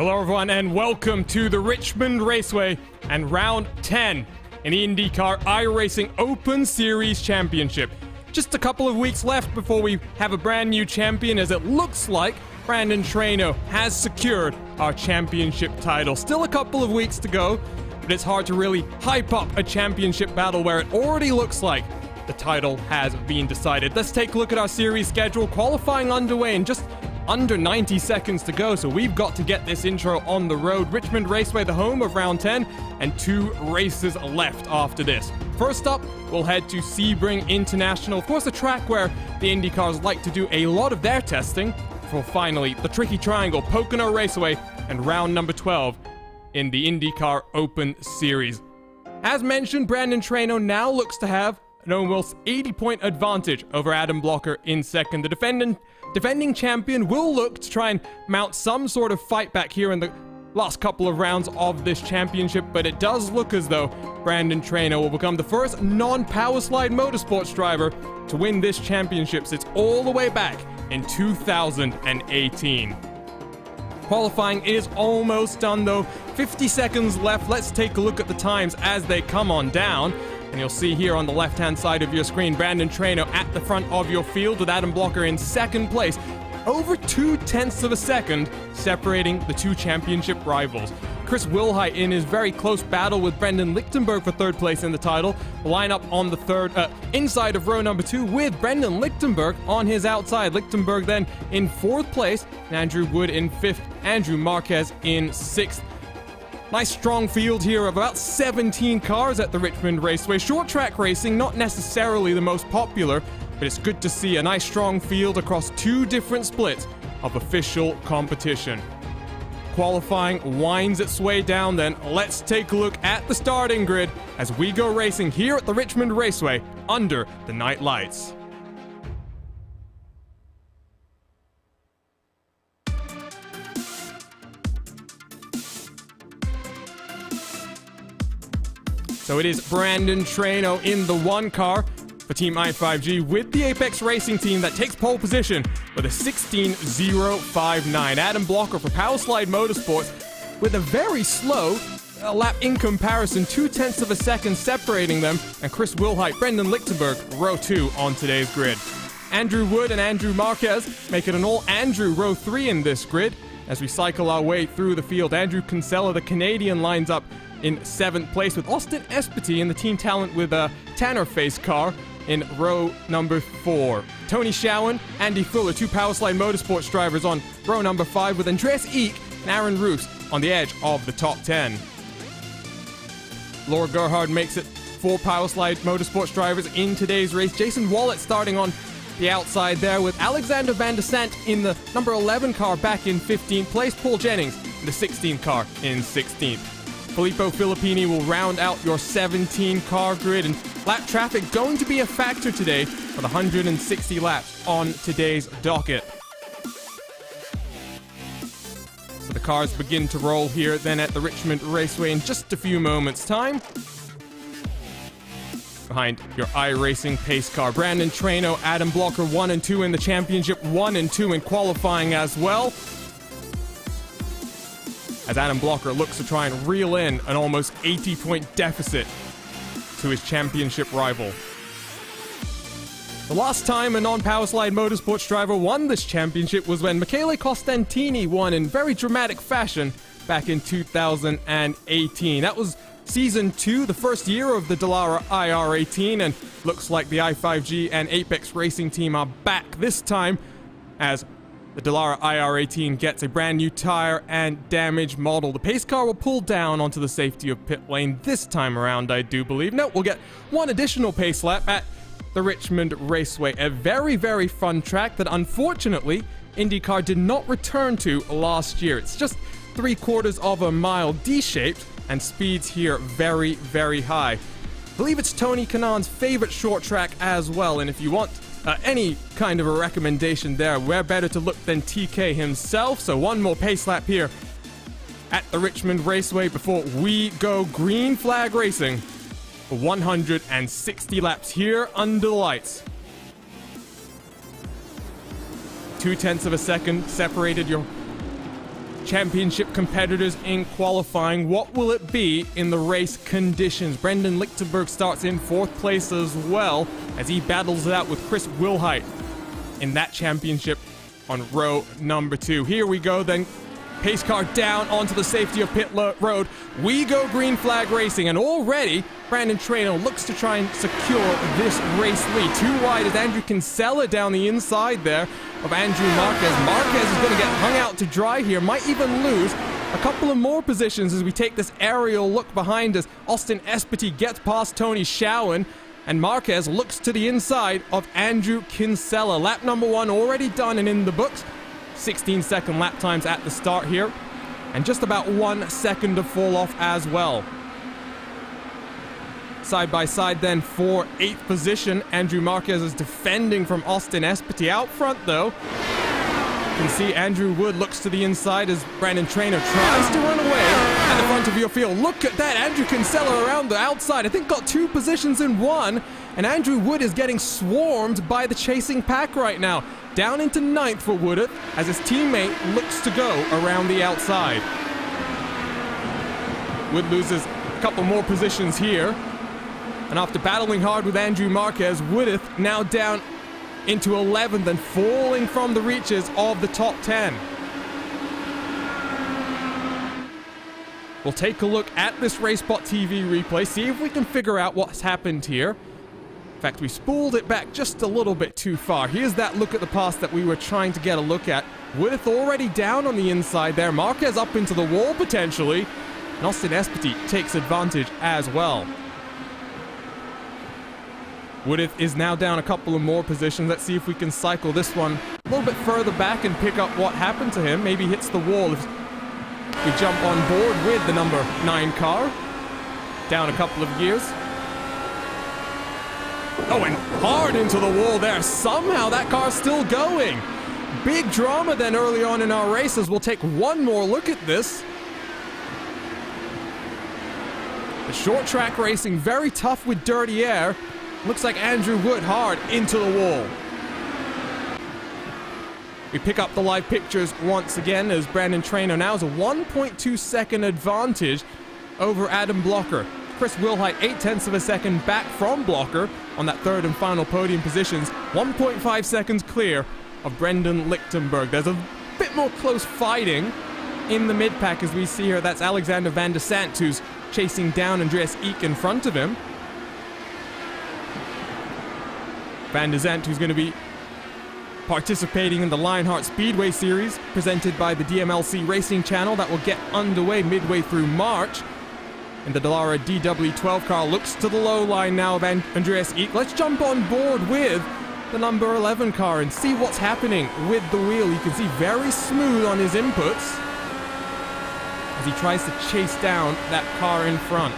Hello everyone and welcome to the Richmond Raceway and round 10 in the IndyCar iRacing Open Series Championship. Just a couple of weeks left before we have a brand new champion, as it looks like Brandon Traynor has secured our championship title. Still a couple of weeks to go, but it's hard to really hype up a championship battle where it already looks like the title has been decided. Let's take a look at our series schedule. Qualifying underway in just under 90 seconds to go, so we've got to get this intro on the road. Richmond Raceway, the home of round 10, and 2 races left after this. First up, we'll head to Sebring International, of course a track where the IndyCars like to do a lot of their testing, for finally the tricky triangle, Pocono Raceway, and round number 12 in the IndyCar Open Series. As mentioned, Brandon Traynor now looks to have an almost 80-point advantage over Adam Blocker in second. The defending champion will look to try and mount some sort of fight back here in the last couple of rounds of this championship, but it does look as though Brandon Traynor will become the first non-Powerslide Motorsports driver to win this championship since all the way back in 2018. Qualifying is almost done though. 50 seconds left. Let's take a look at the times as they come on down. And you'll see here on the left-hand side of your screen, Brandon Traynor at the front of your field with Adam Blocker in second place. Over 0.2 of a second separating the two championship rivals. Chris Wilhite in his very close battle with Brendan Lichtenberg for third place in the title. Line up on the third, inside of row number 2 with Brendan Lichtenberg on his outside. Lichtenberg then in fourth place, and Andrew Wood in fifth, Andrew Marquez in sixth. Nice strong field here of about 17 cars at the Richmond Raceway. Short track racing, not necessarily the most popular, but it's good to see a nice strong field across 2 different splits of official competition. Qualifying winds its way down then. Let's take a look at the starting grid as we go racing here at the Richmond Raceway under the night lights. So it is Brandon Traynor in the 1 car for Team i5G with the Apex Racing team that takes pole position with a 16.059. Adam Blocker for Powerslide Motorsports with a very slow lap in comparison, 0.2 of a second separating them, and Chris Wilhite, Brendan Lichtenberg, row 2 on today's grid. Andrew Wood and Andrew Marquez make it an all-Andrew row 3 in this grid. As we cycle our way through the field, Andrew Kinsella, the Canadian, lines up in 7th place with Austin Espety in the Team Talent with a Tanner Face car in row number 4. Tony Schowen, Andy Fuller, 2 Powerslide Motorsports drivers on row number 5 with Andreas Eek and Aaron Roos on the edge of the top 10. Laura Gerhard makes it 4 Powerslide Motorsports drivers in today's race. Jason Wallet starting on the outside there with Alexander Van der Sant in the number 11 car back in 15th place. Paul Jennings in the 16th car in 16th. Filippo Filippini will round out your 17-car grid, and lap traffic going to be a factor today for the 160 laps on today's docket. So the cars begin to roll here then at the Richmond Raceway in just a few moments' time. Behind your iRacing pace car, Brandon Traynor, Adam Blocker 1 and 2 in the championship, 1 and 2 in qualifying as well, as Adam Blocker looks to try and reel in an almost 80-point deficit to his championship rival. The last time a non-Powerslide Motorsports driver won this championship was when Michele Costantini won in very dramatic fashion back in 2018. That was Season 2, the first year of the Dallara IR18, and looks like the i5G and Apex Racing team are back this time as the Dallara IR18 gets a brand new tire and damaged model. The pace car will pull down onto the safety of pit lane this time around, I do believe. No, we'll get 1 additional pace lap at the Richmond Raceway. A very, very fun track that unfortunately IndyCar did not return to last year. It's just 3/4 of a mile D-shaped, and speeds here very, very high. I believe it's Tony Kanaan's favorite short track as well, and if you want any kind of a recommendation there, where better to look than TK himself. So 1 more pace lap here at the Richmond Raceway before we go green flag racing for 160 laps here under the lights. 0.2 of a second separated your championship competitors in qualifying. What will it be in the race conditions? Brendan Lichtenberg starts in 4th place as well as he battles it out with Chris Wilhite in that championship on row number 2. Here we go then. Pace car down onto the safety of pit road. We go green flag racing, and already Brandon Traynor looks to try and secure this race lead. Too wide as Andrew Kinsella down the inside there of Andrew Marquez. Marquez is going to get hung out to dry here, might even lose a couple of more positions as we take this aerial look behind us. Austin Espety gets past Tony Schowen, and Marquez looks to the inside of Andrew Kinsella. Lap number 1 already done and in the books. 16-second lap times at the start here, and just about 1 second to fall off as well. Side by side then for 8th position. Andrew Marquez is defending from Austin Espety. Out front though, you can see Andrew Wood looks to the inside as Brandon Traynor tries to run away at the front of your field. Look at that, Andrew Kinsella around the outside. I think got 2 positions in 1, and Andrew Wood is getting swarmed by the chasing pack right now. Down into 9th for Woodard as his teammate looks to go around the outside. Wood loses a couple more positions here. And after battling hard with Andrew Marquez, Woodard now down into 11th and falling from the reaches of the top 10. We'll take a look at this RaceSpotTV replay, see if we can figure out what's happened here. In fact, we spooled it back just a little bit too far. Here's that look at the pass that we were trying to get a look at. Woodith already down on the inside there. Marquez up into the wall potentially. And Austin Espety takes advantage as well. Woodith is now down a couple of more positions. Let's see if we can cycle this one a little bit further back and pick up what happened to him. Maybe hits the wall if we jump on board with the number 9 car. Down a couple of gears. Oh, and hard into the wall there. Somehow that car's still going. Big drama then early on in our races. We'll take one more look at this. The short track racing, very tough with dirty air. Looks like Andrew Wood hard into the wall. We pick up the live pictures once again as Brandon Traynor now has a 1.2 second advantage over Adam Blocker. Chris Wilhite 0.8 of a second back from Blocker on that 3rd and final podium positions. 1.5 seconds clear of Brendan Lichtenberg. There's a bit more close fighting in the mid-pack as we see here. That's Alexander Van der Sant who's chasing down Andreas Eek in front of him. Van der Sant who's going to be participating in the Lionheart Speedway Series presented by the DMLC Racing Channel that will get underway midway through March. And the Dallara DW12 car looks to the low line now of Andreas Eek. Let's jump on board with the number 11 car and see what's happening with the wheel. You can see very smooth on his inputs as he tries to chase down that car in front.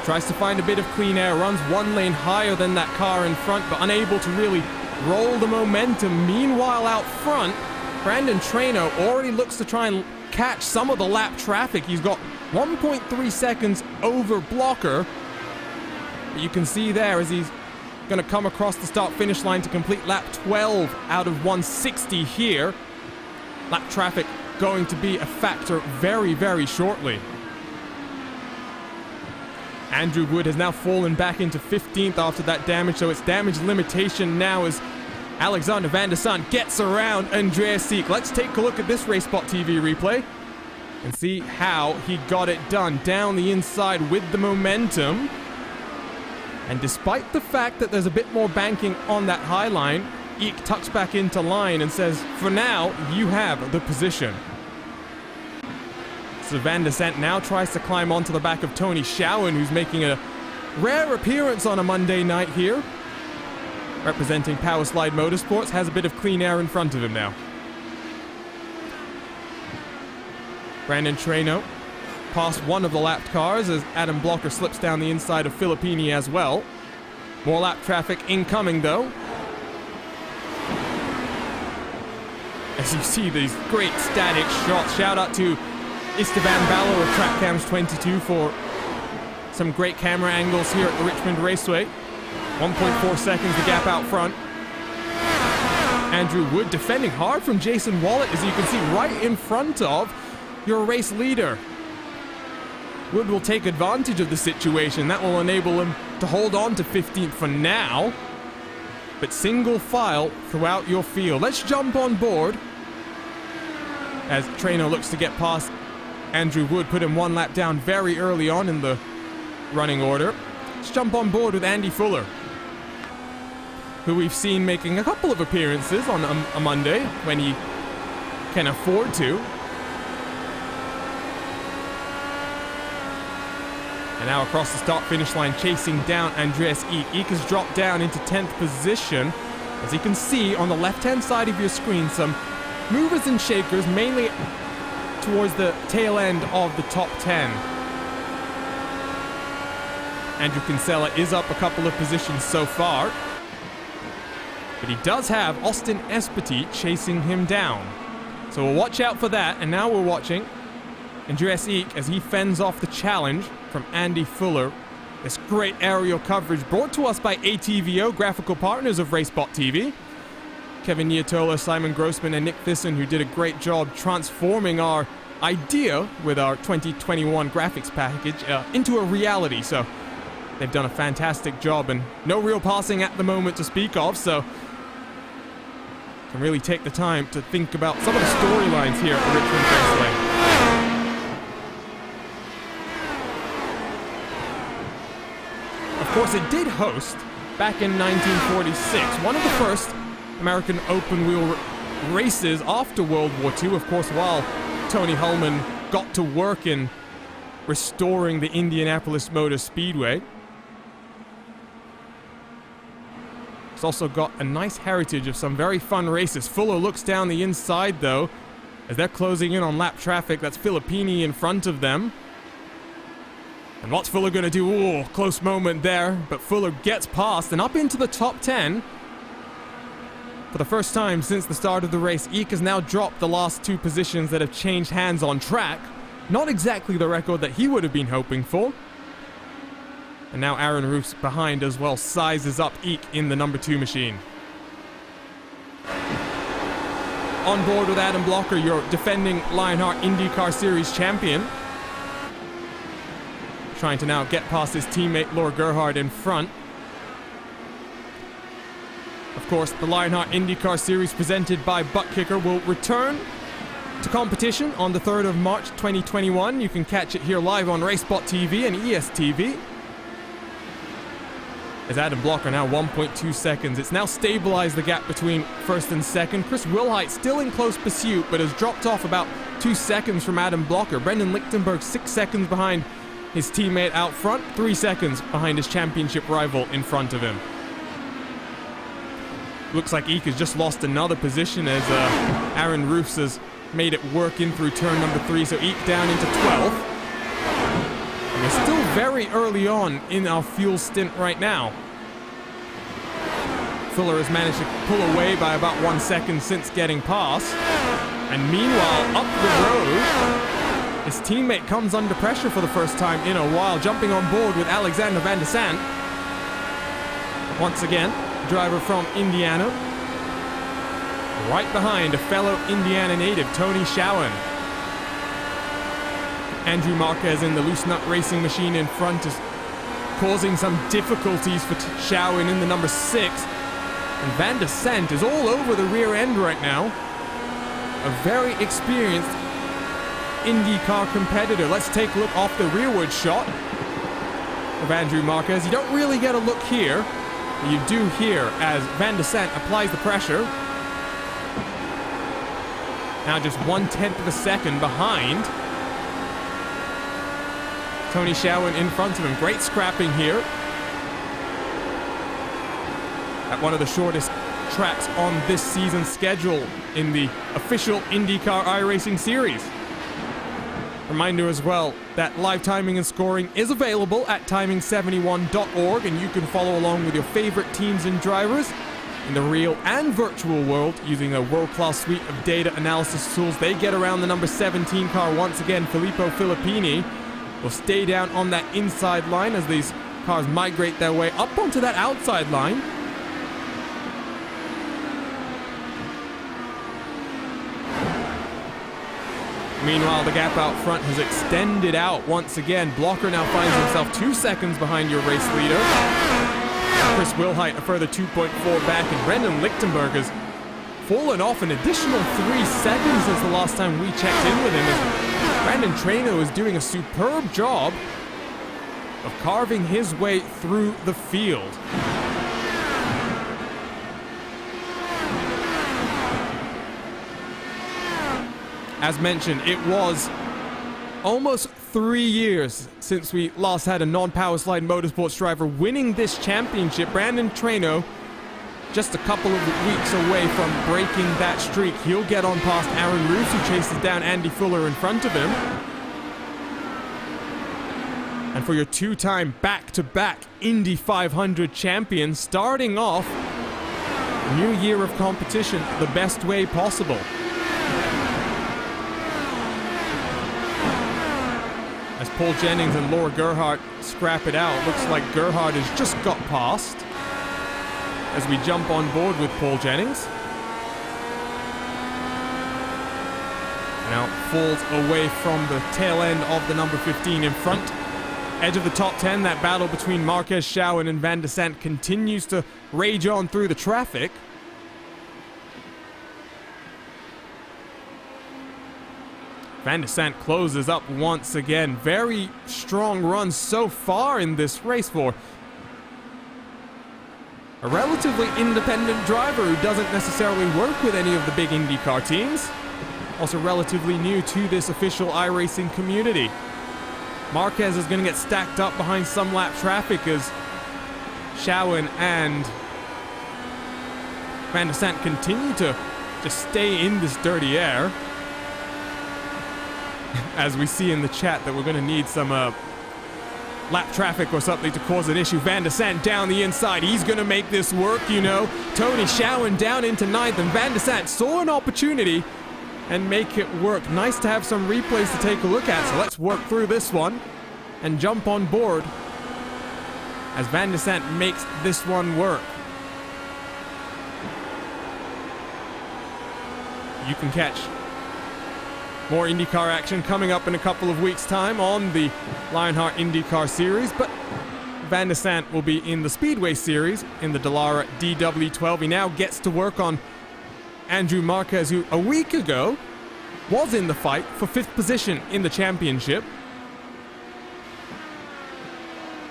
Tries to find a bit of clean air, runs one lane higher than that car in front, but unable to really roll the momentum. Meanwhile, out front, Brandon Traynor already looks to try and catch some of the lap traffic. He's got 1.3 seconds over Blocker. But you can see there as he's going to come across the start-finish line to complete lap 12 out of 160 here. Lap traffic going to be a factor very, very shortly. Andrew Wood has now fallen back into 15th after that damage, so it's damage limitation now as Alexander Van der Sant gets around Andreas Eek. Let's take a look at this RaceSpotTV replay and see how he got it done. Down the inside with the momentum. And despite the fact that there's a bit more banking on that high line, Eek tucks back into line and says, for now, you have the position. So Van der Sant now tries to climb onto the back of Tony Schowen, who's making a rare appearance on a Monday night here. Representing Powerslide Motorsports, has a bit of clean air in front of him now. Brandon Traynor past one of the lapped cars as Adam Blocker slips down the inside of Filippini as well. More lap traffic incoming though. As you see these great static shots. Shout out to Esteban Ballo of TrackCams 22 for some great camera angles here at the Richmond Raceway. 1.4 seconds the gap out front. Andrew Wood defending hard from Jason Wallet, as you can see, right in front of your race leader. Wood will take advantage of the situation. That will enable him to hold on to 15th for now. But single file throughout your field. Let's jump on board as Trainer looks to get past Andrew Wood, put him one lap down very early on in the running order. Let's jump on board with Andy Fuller, who we've seen making a couple of appearances on a Monday when he can afford to. And now across the start-finish line, chasing down Andreas Eek. Eek has dropped down into 10th position. As you can see on the left-hand side of your screen, some movers and shakers, mainly towards the tail end of the top 10. Andrew Kinsella is up a couple of positions so far, but he does have Austin Espetit chasing him down. So we'll watch out for that, and now we're watching Andreas Eek as he fends off the challenge from Andy Fuller. This great aerial coverage brought to us by ATVO, graphical partners of RaceSpotTV. Kevin Niatola, Simon Grossman, and Nick Thyssen, who did a great job transforming our idea with our 2021 graphics package into a reality. So they've done a fantastic job, and no real passing at the moment to speak of, so can really take the time to think about some of the storylines here at Richmond Raceway. Of course, it did host back in 1946, one of the first American open-wheel races after World War II, of course, while Tony Hulman got to work in restoring the Indianapolis Motor Speedway. It's also got a nice heritage of some very fun races. Fuller looks down the inside, though, as they're closing in on lap traffic. That's Filippini in front of them. And what's Fuller going to do? Ooh, close moment there, but Fuller gets past and up into the top 10. For the first time since the start of the race, Eek has now dropped the last two positions that have changed hands on track. Not exactly the record that he would have been hoping for. And now Aaron Roofs behind as well, sizes up Eek in the number 2 machine. On board with Adam Blocker, your defending Lionheart IndyCar Series champion. Trying to now get past his teammate Laura Gerhard in front. Of course, the Lionheart IndyCar Series presented by Butt Kicker will return to competition on the 3rd of March 2021. You can catch it here live on RaceSpotTV and ESTV. As Adam Blocker now 1.2 seconds. It's now stabilized the gap between first and second. Chris Wilhite still in close pursuit, but has dropped off about 2 seconds from Adam Blocker. Brendan Lichtenberg 6 seconds behind his teammate out front, 3 seconds behind his championship rival in front of him. Looks like Eek has just lost another position as Aaron Roofs has made it work in through turn number 3, so Eek down into 12th. And we're still very early on in our fuel stint right now. Fuller has managed to pull away by about 1 second since getting past. And meanwhile, up the road, his teammate comes under pressure for the first time in a while, jumping on board with Alexander Van der Sant. Once again, driver from Indiana. Right behind a fellow Indiana native, Tony Schowen. Andrew Marquez in the loose nut racing machine in front is causing some difficulties for Schowen in the number 6. And Van der Sant is all over the rear end right now. A very experienced IndyCar competitor. Let's take a look off the rearward shot of Andrew Marquez. You don't really get a look here. You do here as Van der Sant applies the pressure. Now just 1/10 of a second behind. Tony Schowen in front of him. Great scrapping here at one of the shortest tracks on this season's schedule in the official IndyCar iRacing series. Reminder as well that live timing and scoring is available at timing71.org, and you can follow along with your favorite teams and drivers in the real and virtual world using a world-class suite of data analysis tools. They get around the number 17 car once again. Filippo Filippini will stay down on that inside line as these cars migrate their way up onto that outside line. Meanwhile, the gap out front has extended out once again. Blocker now finds himself 2 seconds behind your race leader. Chris Wilhite a further 2.4 back, and Brendan Lichtenberg has fallen off an additional 3 seconds since the last time we checked in with him. As Brandon Traino is doing a superb job of carving his way through the field. As mentioned, it was almost 3 years since we last had a non-power slide motorsports driver winning this championship. Brandon Traino just a couple of weeks away from breaking that streak. He'll get on past Aaron Roos, who chases down Andy Fuller in front of him. And for your two-time back-to-back Indy 500 champion, starting off a new year of competition the best way possible. As Paul Jennings and Laura Gerhardt scrap it out, looks like Gerhardt has just got past. As we jump on board with Paul Jennings. Now falls away from the tail end of the number 15 in front. Edge of the top 10, that battle between Marquez, Schouen, and Van de Sant continues to rage on through the traffic. Van de Sant closes up once again. Very strong run so far in this race for a relatively independent driver who doesn't necessarily work with any of the big IndyCar teams. Also relatively new to this official iRacing community. Marquez is going to get stacked up behind some lap traffic as Schouen and Van de Sant continue to just stay in this dirty air. As we see in the chat that we're going to need some lap traffic or something to cause an issue. Van de Sant down the inside. He's going to make this work, you know. Tony Schouen down into 9th, and Van de Sant saw an opportunity and make it work. Nice to have some replays to take a look at. So let's work through this one and jump on board as Van de Sant makes this one work. You can catch more IndyCar action coming up in a couple of weeks' time on the Lionheart IndyCar Series, but Van de Sant will be in the Speedway Series in the Dallara DW12. He now gets to work on Andrew Marquez, who a week ago was in the fight for 5th position in the championship,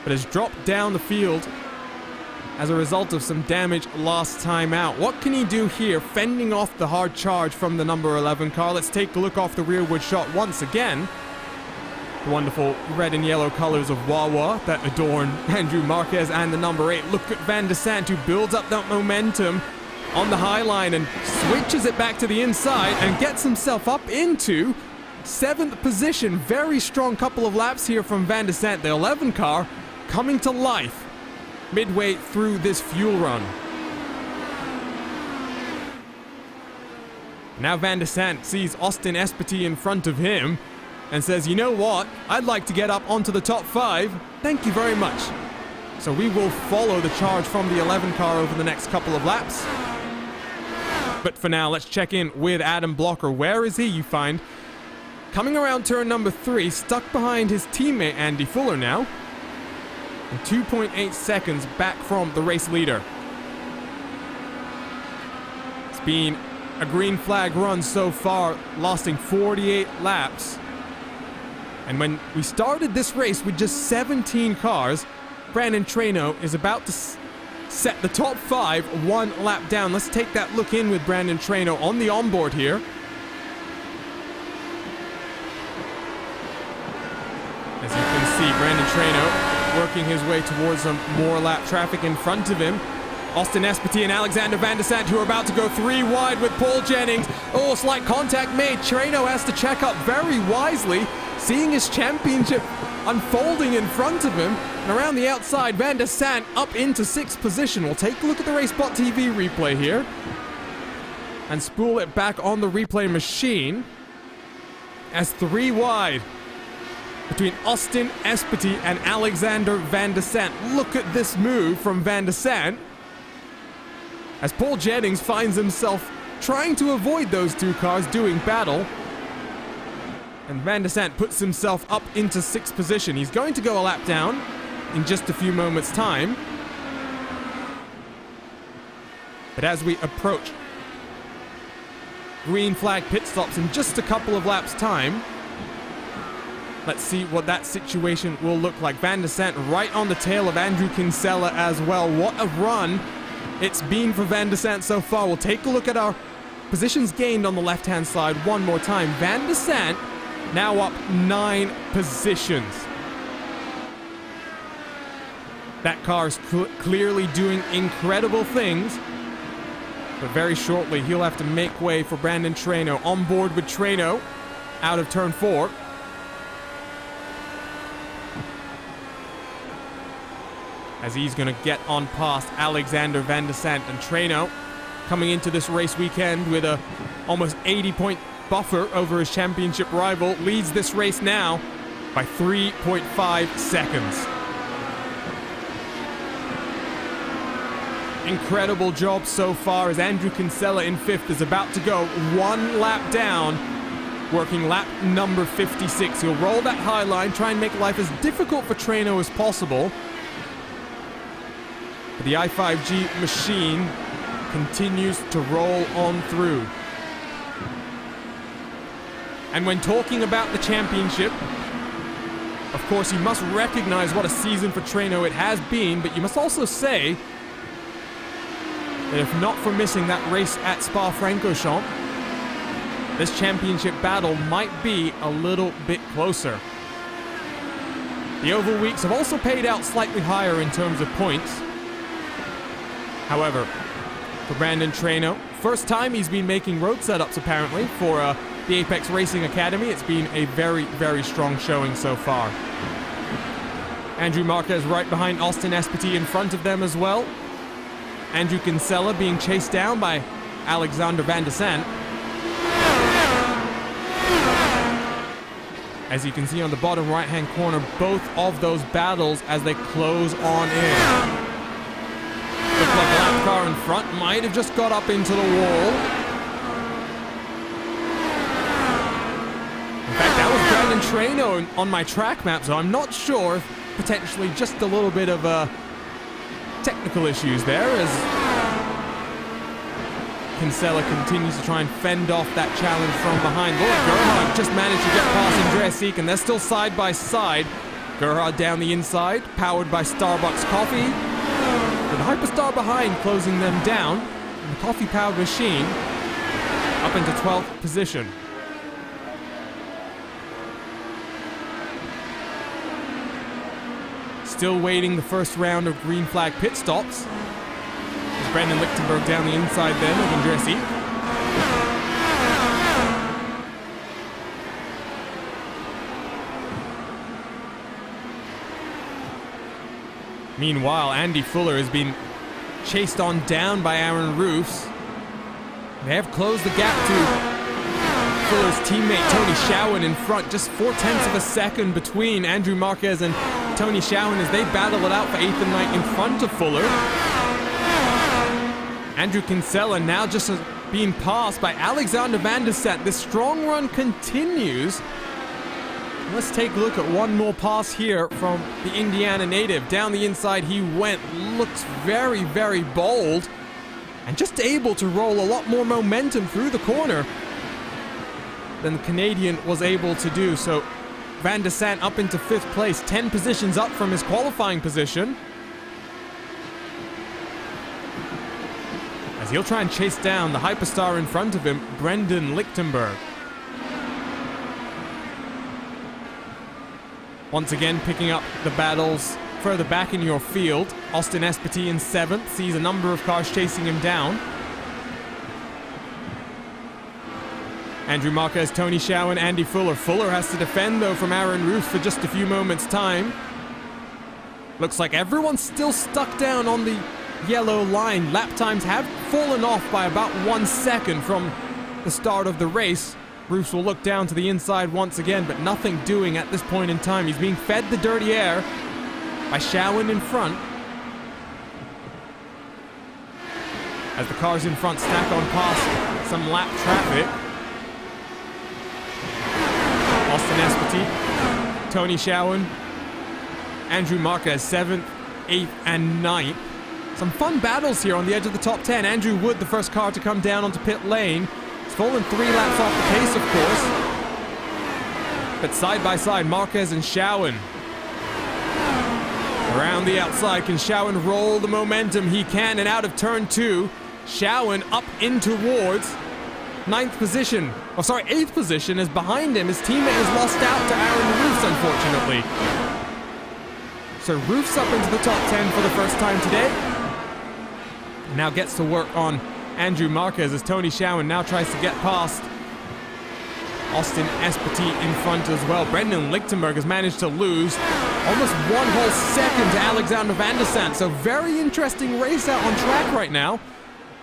but has dropped down the field as a result of some damage last time out. What can he do here, fending off the hard charge from the number 11 car? Let's take a look off the rearward shot once again. The wonderful red and yellow colors of Wawa that adorn Andrew Marquez and the number 8. Look at Van de Sant, who builds up that momentum on the high line and switches it back to the inside and gets himself up into 7th position. Very strong couple of laps here from Van de Sant. The 11 car coming to life midway through this fuel run. Now Van de Sant sees Austin Espety in front of him and says, you know what, I'd like to get up onto the top 5. Thank you very much. So we will follow the charge from the 11 car over the next couple of laps. But for now, let's check in with Adam Blocker. Where is he? You find coming around turn number 3, stuck behind his teammate Andy Fuller now. And 2.8 seconds back from the race leader. It's been a green flag run so far, lasting 48 laps. And when we started this race with just 17 cars, Brandon Traino is about to set the top 5 1 lap down. Let's take that look in with Brandon Traino on the onboard here. As you can see, Brandon Traino working his way towards some more lap traffic in front of him. Austin Espety and Alexander Van de Sant, who are about to go 3 wide with Paul Jennings. Oh, slight contact made. Traino has to check up very wisely, seeing his championship unfolding in front of him. And around the outside, Van de Sant up into 6th position. We'll take a look at the RaceSpotTV replay here and spool it back on the replay machine as 3 wide between Austin Espety and Alexander Van de Sant. Look at this move from Van de Sant as Paul Jennings finds himself trying to avoid those 2 cars doing battle. And Van der Sant puts himself up into 6th position. He's going to go a lap down in just a few moments' time. But as we approach green flag pit stops in just a couple of laps' time, let's see what that situation will look like. Van der Sant right on the tail of Andrew Kinsella as well. What a run it's been for Van der Sant so far. We'll take a look at our positions gained on the left-hand side one more time. Van der Sant now up 9 positions. That car is clearly doing incredible things. But very shortly, he'll have to make way for Brandon Traino. On board with Traino out of turn 4. As he's going to get on past Alexander Van der Sant. And Traino coming into this race weekend with a almost 80-point buffer over his championship rival, leads this race now by 3.5 seconds. Incredible job so far as Andrew Kinsella in 5th is about to go 1 lap down, working lap number 56. He'll roll that high line, try and make life as difficult for Traino as possible. But the i5G machine continues to roll on through. And when talking about the championship, of course, you must recognize what a season for Traino it has been, but you must also say that if not for missing that race at Spa-Francorchamps, this championship battle might be a little bit closer. The oval weeks have also paid out slightly higher in terms of points. However, for Brandon Traino, first time he's been making road setups apparently for the Apex Racing Academy. It's been a very, very strong showing so far. Andrew Marquez right behind Austin Espetit in front of them as well. Andrew Kinsella being chased down by Alexander Van der Sant. As you can see on the bottom right-hand corner, both of those battles as they close on in. Looks like the lap car in front might have just got up into the wall. In fact, that was Brandon Traino on my track map, so I'm not sure if potentially just a little bit of technical issues there as Kinsella continues to try and fend off that challenge from behind. Look, Gerhard just managed to get past Andreas Seek, and they're still side by side. Gerhard down the inside, powered by Starbucks coffee. With Hyperstar behind, closing them down. And the coffee-powered machine up into 12th position. Still waiting the first round of green flag pit stops. There's Brandon Lichtenberg down the inside then of Andreas Seek. Meanwhile, Andy Fuller has been chased on down by Aaron Roofs. They have closed the gap to Fuller's teammate Tony Schowen in front. Just 0.4 of a second between Andrew Marquez and Tony Schowen as they battle it out for 8th and 9th in front of Fuller. Andrew Kinsella now just being passed by Alexander Van der Sant. This strong run continues. Let's take a look at one more pass here from the Indiana native. Down the inside he went. Looks very, very bold. And just able to roll a lot more momentum through the corner than the Canadian was able to do. So Van der Sant up into 5th place, 10 positions up from his qualifying position. As he'll try and chase down the hyperstar in front of him, Brendan Lichtenberg. Once again, picking up the battles further back in your field. Austin Espetit in 7th, sees a number of cars chasing him down. Andrew Marquez, Tony Schowen, Andy Fuller. Fuller has to defend, though, from Aaron Roofs for just a few moments' time. Looks like everyone's still stuck down on the yellow line. Lap times have fallen off by about 1 second from the start of the race. Roofs will look down to the inside once again, but nothing doing at this point in time. He's being fed the dirty air by Schowen in front. As the cars in front stack on past some lap traffic. Austin Esposito, Tony Schowen, Andrew Marquez 7th, 8th, and 9th. Some fun battles here on the edge of the top 10. Andrew Wood, the first car to come down onto pit lane. He's fallen 3 laps off the pace, of course. But side by side, Marquez and Schowen. Around the outside, can Schowen roll the momentum? He can, and out of turn 2, Schowen up in towards 9th position. Oh, sorry, 8th position, is behind him. His teammate has lost out to Aaron Roofs, unfortunately. So Roofs up into the top 10 for the first time today. Now gets to work on Andrew Marquez as Tony Schowen now tries to get past Austin Esposito in front as well. Brendan Lichtenberg has managed to lose almost 1 whole second to Alexander Van der Sant. So very interesting race out on track right now.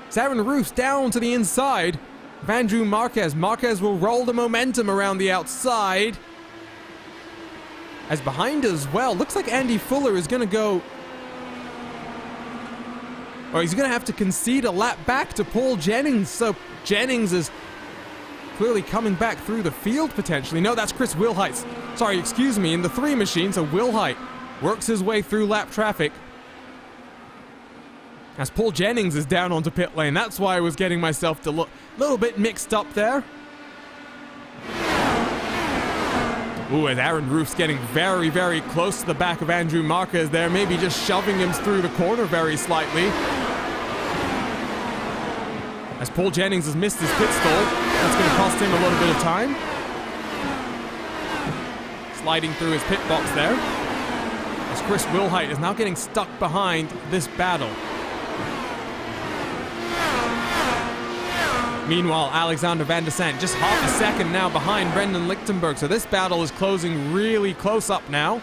It's Aaron Roofs down to the inside of Andrew Marquez. Marquez will roll the momentum around the outside. As behind as well, looks like Andy Fuller is going to go... or he's going to have to concede a lap back to Paul Jennings. So Jennings is clearly coming back through the field potentially. No, that's Chris Wilhite. Sorry, excuse me, in the 3 machine. So Wilhite works his way through lap traffic as Paul Jennings is down onto pit lane. That's why I was getting myself a little bit mixed up there. Ooh, and Aaron Roofs getting very, very close to the back of Andrew Marquez there. Maybe just shoving him through the corner very slightly. As Paul Jennings has missed his pit stall. That's going to cost him a little bit of time. Sliding through his pit box there. As Chris Wilhite is now getting stuck behind this battle. Meanwhile, Alexander Van der Sant just half a second now behind Brendan Lichtenberg. So this battle is closing really close up now,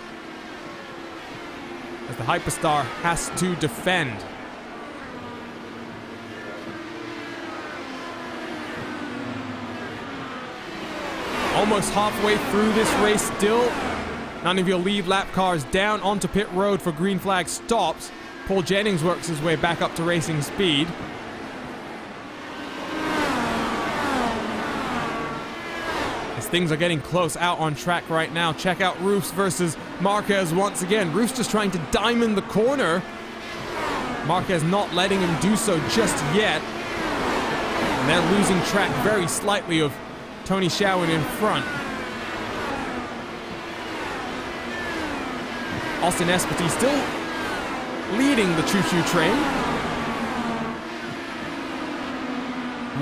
as the Hyperstar has to defend. Almost halfway through this race still. None of your lead lap cars down onto pit road for green flag stops. Paul Jennings works his way back up to racing speed. Things are getting close out on track right now. Check out Roofs versus Marquez once again. Roofs just trying to diamond the corner. Marquez not letting him do so just yet. And they're losing track very slightly of Tony Schowen in front. Austin Esposito still leading the choo-choo train.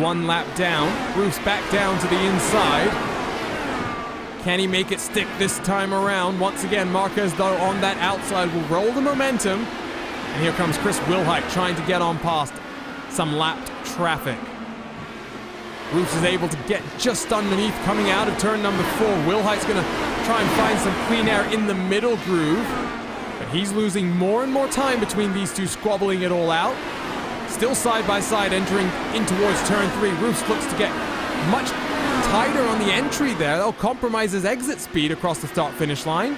1 lap down. Roofs back down to the inside. Can he make it stick this time around? Once again, Marquez, though, on that outside will roll the momentum. And here comes Chris Wilhite trying to get on past some lapped traffic. Roofs is able to get just underneath coming out of turn number 4. Wilhite's going to try and find some clean air in the middle groove. But he's losing more and more time between these two, squabbling it all out. Still side by side entering in towards turn 3. Roofs looks to get much tighter on the entry there. They'll compromise his exit speed across the start-finish line.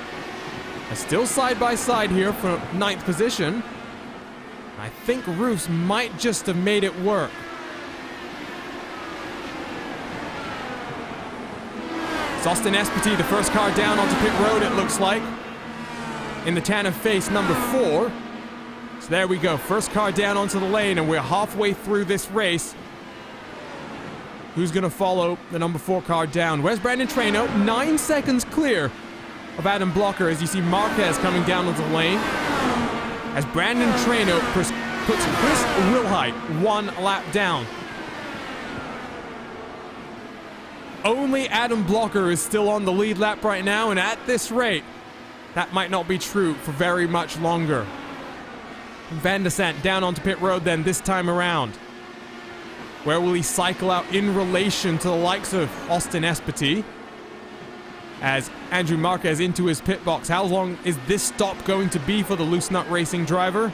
They're still side by side here for 9th position. I think Roofs might just have made it work. It's Austin Esposito, the first car down onto pit road, it looks like, in the Tanner face number 4. So there we go, first car down onto the lane, and we're halfway through this race. Who's going to follow the number 4 car down? Where's Brandon Traino? 9 seconds clear of Adam Blocker as you see Marquez coming down onto the lane. As Brandon Traino puts Chris Wilhite 1 lap down. Only Adam Blocker is still on the lead lap right now, and at this rate, that might not be true for very much longer. Van der Sant down onto pit road then this time around. Where will he cycle out in relation to the likes of Austin Esposito? As Andrew Marquez into his pit box. How long is this stop going to be for the Loose Nut Racing driver?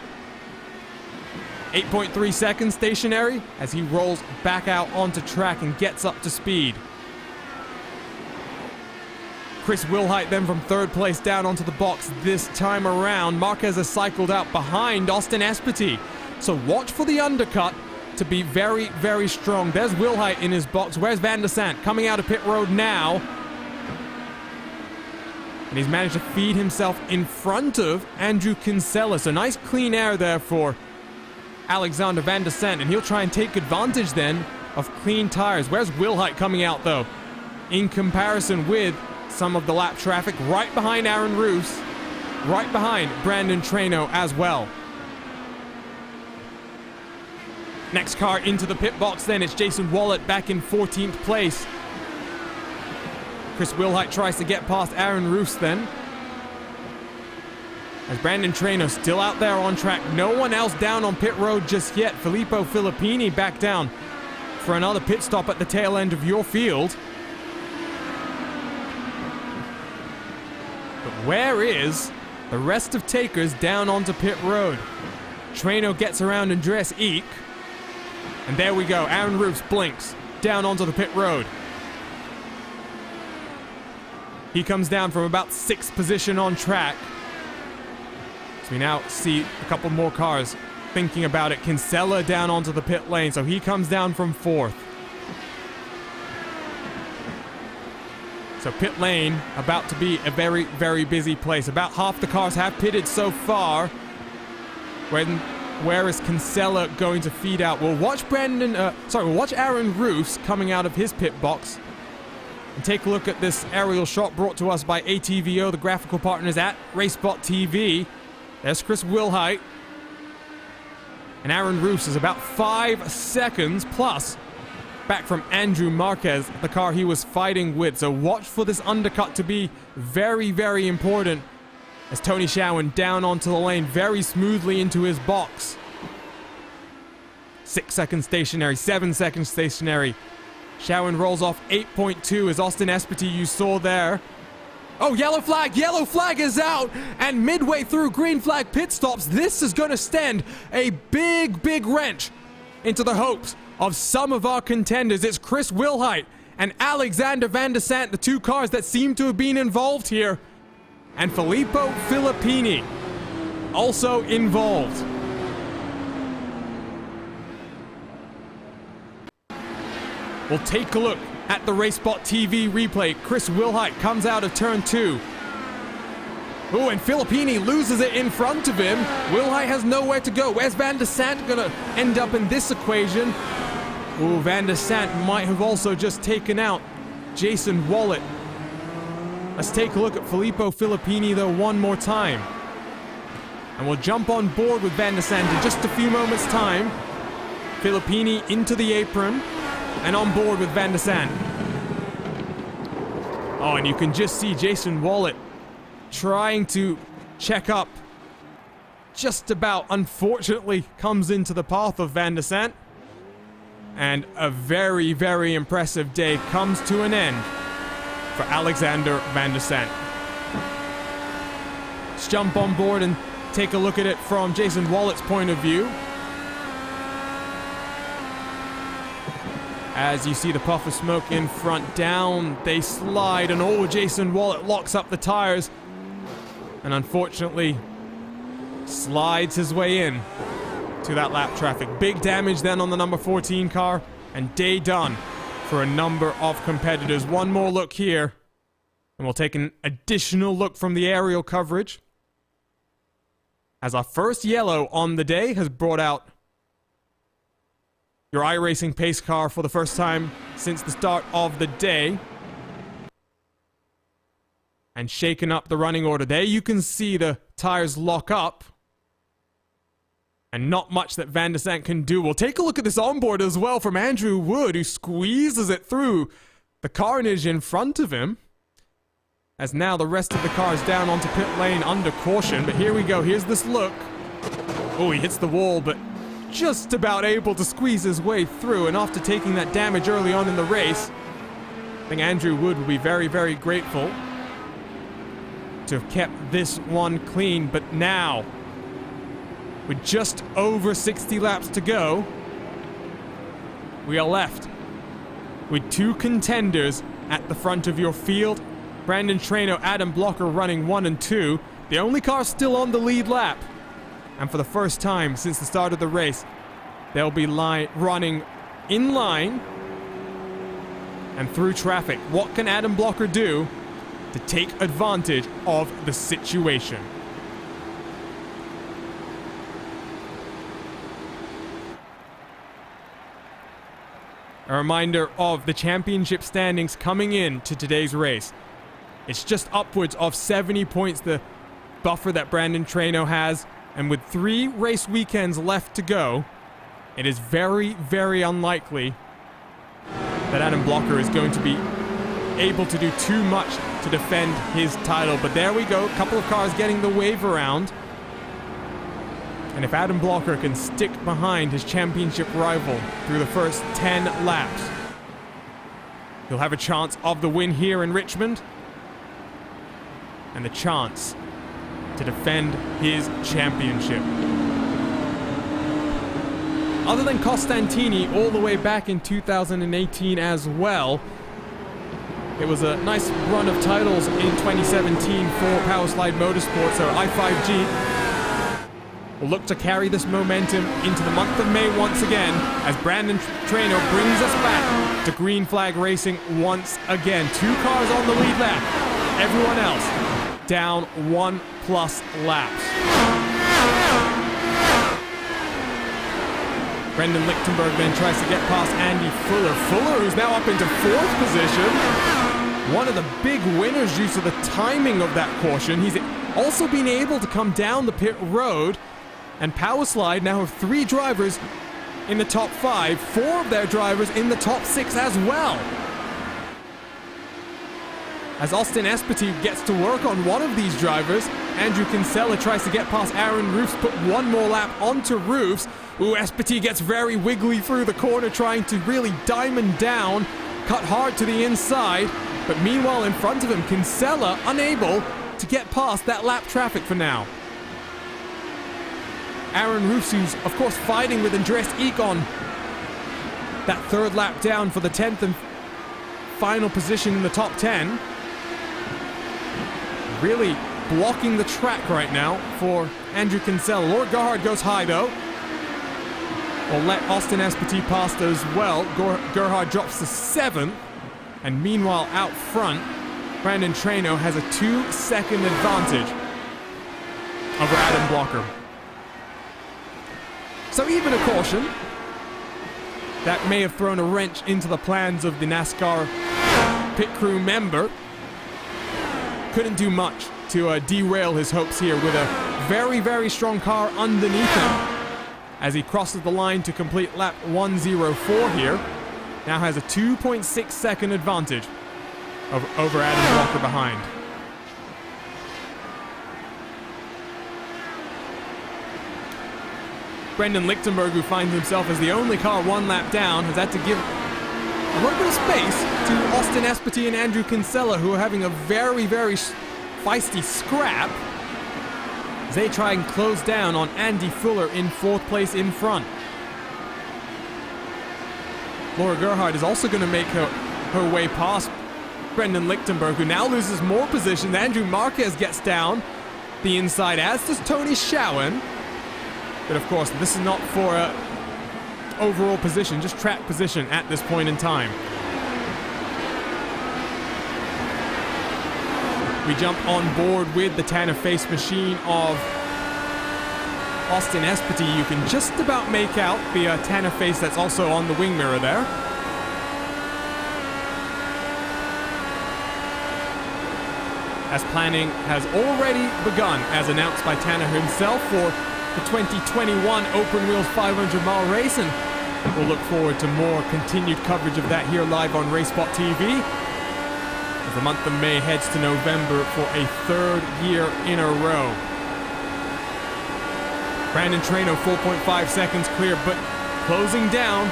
8.3 seconds stationary as he rolls back out onto track and gets up to speed. Chris Wilhite then from 3rd place down onto the box this time around. Marquez has cycled out behind Austin Esposito. So watch for the undercut to be very, very strong. There's Wilhite in his box. Where's Van der Sant? Coming out of pit road now. And he's managed to feed himself in front of Andrew Kinsella. So nice clean air there for Alexander Van der Sant. And he'll try and take advantage then of clean tires. Where's Wilhite coming out though? In comparison with some of the lap traffic, right behind Aaron Roos, right behind Brandon Traino as well. Next car into the pit box then, it's Jason Wallet back in 14th place. Chris Wilhite tries to get past Aaron Roos then. As Brandon Traino still out there on track. No one else down on pit road just yet. Filippo Filippini back down for another pit stop at the tail end of your field. But where is the rest of takers down onto pit road? Traino gets around Andreas Eek. And there we go. Aaron Roos blinks down onto the pit road. He comes down from about 6th position on track. So we now see a couple more cars thinking about it. Kinsella down onto the pit lane, so he comes down from 4th. So pit lane about to be a very, very busy place. About half the cars have pitted so far. Where is Kinsella going to feed out? We'll watch we'll watch Aaron Roos coming out of his pit box. And take a look at this aerial shot brought to us by ATVO, the graphical partners at RaceSpotTV. There's Chris Wilhite. And Aaron Roos is about 5 seconds plus back from Andrew Marquez, the car he was fighting with. So watch for this undercut to be very, very important. As Tony Schowen down onto the lane very smoothly into his box. 6 seconds stationary, 7 seconds stationary. Schowen rolls off 8.2 as Austin Espity you saw there. Oh, yellow flag is out! And midway through green flag pit stops, this is going to send a big, big wrench into the hopes of some of our contenders. It's Chris Wilhite and Alexander Van der Sant, the two cars that seem to have been involved here. And Filippo Filippini also involved. We'll take a look at the RaceSpotTV replay. Chris Wilhite comes out of turn 2. Oh, and Filippini loses it in front of him. Wilhite has nowhere to go. Where's Van der Sant gonna end up in this equation? Oh, Van der Sant might have also just taken out Jason Wallet. Let's take a look at Filippo Filippini though one more time. And we'll jump on board with Van der Sant in just a few moments' time. Filippini into the apron and on board with Van der Sant. Oh, and you can just see Jason Wallet trying to check up. Just about, unfortunately, comes into the path of Van der Sant. And a very, very impressive day comes to an end for Alexander Van der Sant. Let's jump on board and take a look at it from Jason Wallet's point of view. As you see the puff of smoke in front, down they slide, and oh, Jason Wallet locks up the tires and unfortunately slides his way in to that lap traffic. Big damage then on the number 14 car, and day done for a number of competitors. One more look here, and we'll take an additional look from the aerial coverage as our first yellow on the day has brought out your iRacing pace car for the first time since the start of the day. And shaken up the running order. There you can see the tires lock up. And not much that Van der Sant can do. We'll take a look at this onboard as well from Andrew Wood, who squeezes it through the carnage in front of him. As now the rest of the cars down onto pit lane under caution. But here we go, here's this look. Oh, he hits the wall, but just about able to squeeze his way through. And after taking that damage early on in the race, I think Andrew Wood will be very, very grateful to have kept this one clean. But now, with just over 60 laps to go, we are left with two contenders at the front of your field. Brandon Traino, Adam Blocker running 1 and 2. The only car still on the lead lap. And for the first time since the start of the race, they'll be running in line and through traffic. What can Adam Blocker do to take advantage of the situation. A reminder of the championship standings coming in to today's race. It's just upwards of 70 points, the buffer that Brandon Traino has, and with 3 race weekends left to go, it is very, very unlikely that Adam Blocker is going to be able to do too much to defend his title. But there we go, a couple of cars getting the wave around. And if Adam Blocker can stick behind his championship rival through the first 10 laps, he'll have a chance of the win here in Richmond and the chance to defend his championship. Other than Costantini all the way back in 2018 as well, it was a nice run of titles in 2017 for Powerslide Motorsports, so i5G will look to carry this momentum into the month of May once again as Brandon Traino brings us back to green flag racing once again. 2 cars on the lead lap, everyone else down 1+ laps. Brendan Lichtenberg then tries to get past Andy Fuller. Fuller, who's now up into 4th position. One of the big winners due to the timing of that caution. He's also been able to come down the pit road. And Powerslide now have 3 drivers in the top 5, 4 of their drivers in the top 6 as well. As Austin Espety gets to work on one of these drivers, Andrew Kinsella tries to get past Aaron Roofs, put one more lap onto Roofs. Ooh, Espety gets very wiggly through the corner, trying to really diamond down, cut hard to the inside. But meanwhile, in front of him, Kinsella unable to get past that lap traffic for now. Aaron Roofs, who's of course fighting with Andres Egon. That 3rd lap down for the 10th and final position in the top 10. Really blocking the track right now for Andrew Kinsella. Lord Gerhard goes high though. Will let Austin Espety past as well. Gerhard drops to 7th. And meanwhile out front, Brandon Traino has a 2-second advantage over Adam Blocker. So even a caution that may have thrown a wrench into the plans of the NASCAR pit crew member couldn't do much to derail his hopes here with a very, very strong car underneath him as he crosses the line to complete lap 104 here. Now has a 2.6 second advantage over Adam Blocker behind. Brendan Lichtenberg, who finds himself as the only car 1 lap down, has had to give a little bit of space to Austin Espety and Andrew Kinsella, who are having a very, very feisty scrap as they try and close down on Andy Fuller in 4th place in front. Laura Gerhard is also going to make her way past Brendan Lichtenberg, who now loses more position. Andrew Marquez gets down the inside, as does Tony Schowen. But of course, this is not for overall position, just track position at this point in time. We jump on board with the Tanner face machine of Austin Espety. You can just about make out the Tanner face that's also on the wing mirror there. As planning has already begun, as announced by Tanner himself, for the 2021 Open Wheels 500-mile race, and we'll look forward to more continued coverage of that here live on RaceSpotTV as the month of May heads to November for a 3rd year in a row. Brandon Traino 4.5 seconds clear, but closing down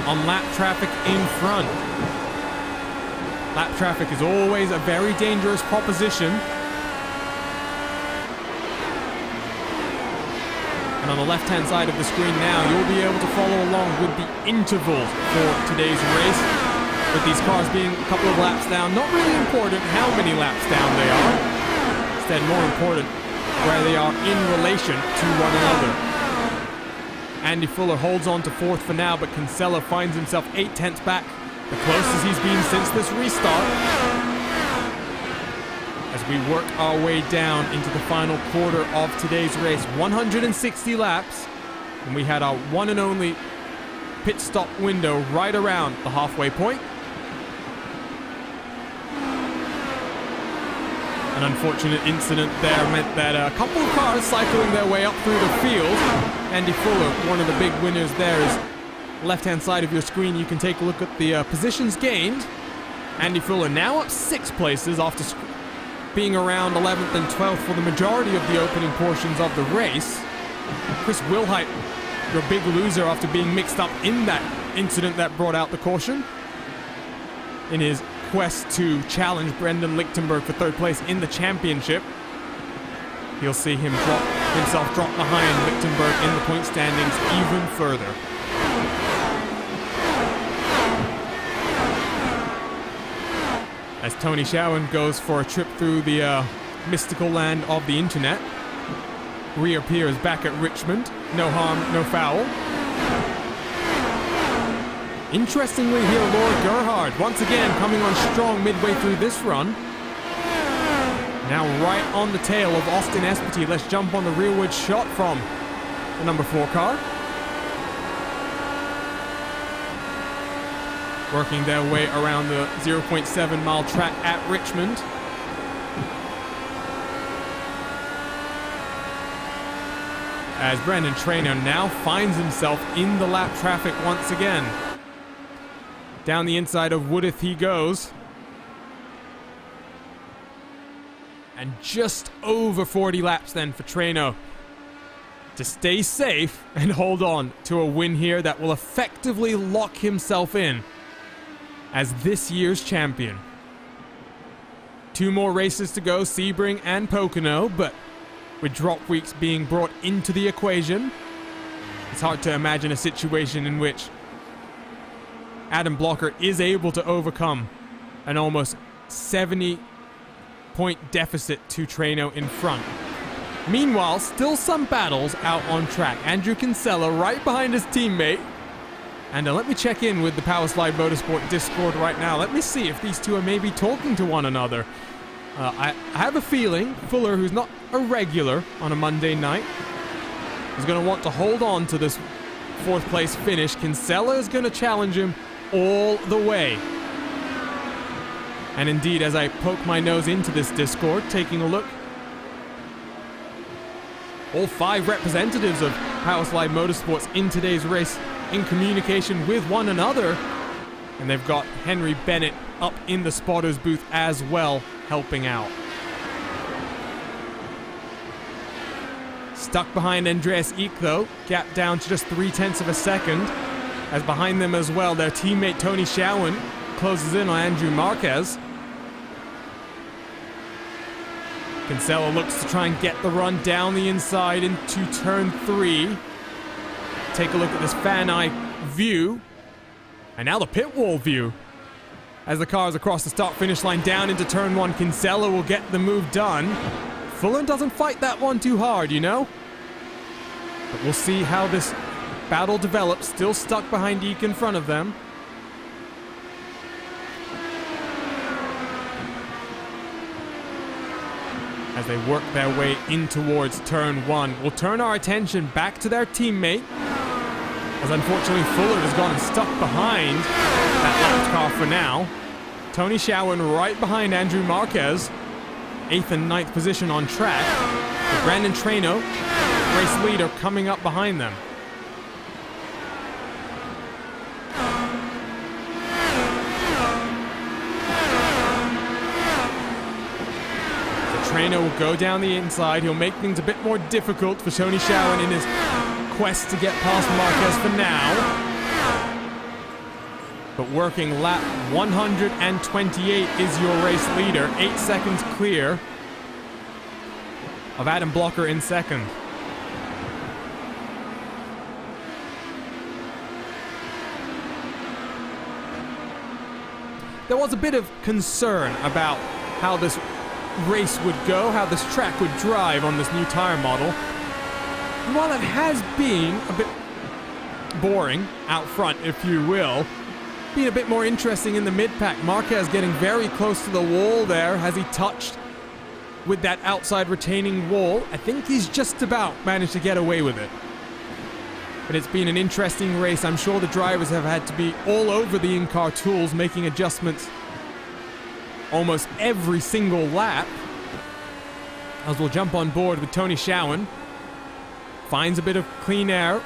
on lap traffic in front. Lap traffic is always a very dangerous proposition. And on the left-hand side of the screen now, you'll be able to follow along with the intervals for today's race. With these cars being a couple of laps down, not really important how many laps down they are. Instead, more important where they are in relation to one another. Andy Fuller holds on to 4th for now, but Kinsella finds himself 8/10 back, the closest he's been since this restart. as we work our way down into the final quarter of today's race. 160 laps, and we had our one and only pit stop window right around the halfway point. An unfortunate incident there meant that a couple of cars cycling their way up through the field. Andy Fuller, one of the big winners there, is left-hand side of your screen. You can take a look at the positions gained. Andy Fuller now up 6 places after being around 11th and 12th for the majority of the opening portions of the race. Chris Wilhite, your big loser after being mixed up in that incident that brought out the caution, in his quest to challenge Brendan Lichtenberg for 3rd place in the championship. You'll see himself drop behind Lichtenberg in the point standings even further. As Tony Schowen goes for a trip through the mystical land of the internet, reappears back at Richmond. No harm, no foul. Interestingly here, Laura Gerhard, once again coming on strong midway through this run. Now right on the tail of Austin Espety. Let's jump on the rearward shot from the number 4 car. Working their way around the 0.7 mile track at Richmond. As Brandon Traynor now finds himself in the lap traffic once again. Down the inside of Woodith he goes. And just over 40 laps then for Traynor to stay safe and hold on to a win here that will effectively lock himself in as this year's champion. 2 more races to go, Sebring and Pocono, but with drop weeks being brought into the equation, it's hard to imagine a situation in which Adam Blocker is able to overcome an almost 70-point deficit to Traynor in front. Meanwhile, still some battles out on track. Andrew Kinsella right behind his teammate. And let me check in with the Powerslide Motorsport Discord right now. Let me see if these two are maybe talking to one another. I have a feeling Fuller, who's not a regular on a Monday night, is going to want to hold on to this 4th place finish. Kinsella is going to challenge him all the way. And indeed, as I poke my nose into this Discord, taking a look, all 5 representatives of Powerslide Motorsports in today's race in communication with one another. And they've got Henry Bennett up in the spotters booth as well, helping out. Stuck behind Andreas Eek though, gap down to just 0.3 of a second. As behind them as well, their teammate Tony Schowen closes in on Andrew Marquez. Kinsella looks to try and get the run down the inside into turn 3. Take a look at this fan eye view. And now the pit wall view. As the cars across the start-finish line down into turn 1, Kinsella will get the move done. Fuller doesn't fight that one too hard, you know? But we'll see how this battle develops. Still stuck behind Eek in front of them. As they work their way in towards turn 1. We'll turn our attention back to their teammate, as unfortunately Fuller has gone and stuck behind that left car for now. Tony Schowen right behind Andrew Marquez, 8th and 9th position on track. With Brandon Traynor, race leader, coming up behind them. Traynor will go down the inside. He'll make things a bit more difficult for Tony Schowen in his quest to get past Marquez for now. But working lap 128 is your race leader. 8 seconds clear of Adam Blocker in second. There was a bit of concern about how this race would go, how this track would drive on this new tire model. And while it has been a bit boring out front, if you will, being a bit more interesting in the mid-pack. Marquez getting very close to the wall there as he touched with that outside retaining wall. I think he's just about managed to get away with it. But it's been an interesting race. I'm sure the drivers have had to be all over the in-car tools, making adjustments almost every single lap. As we'll jump on board with Tony Schowen. Finds a bit of clean air.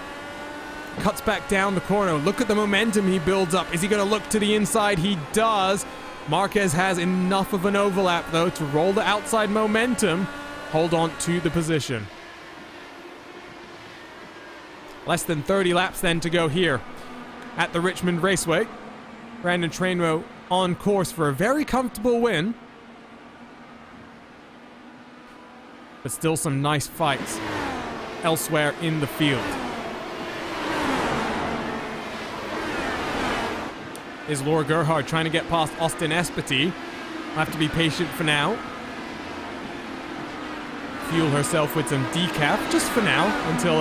Cuts back down the corner. Look at the momentum he builds up. Is he going to look to the inside? He does. Marquez has enough of an overlap, though, to roll the outside momentum. Hold on to the position. Less than 30 laps then to go here at the Richmond Raceway. Brandon Trainwell on course for a very comfortable win. But still some nice fights elsewhere in the field. Is Laura Gerhard trying to get past Austin Espety. Will have to be patient for now. Fuel herself with some decaf just for now until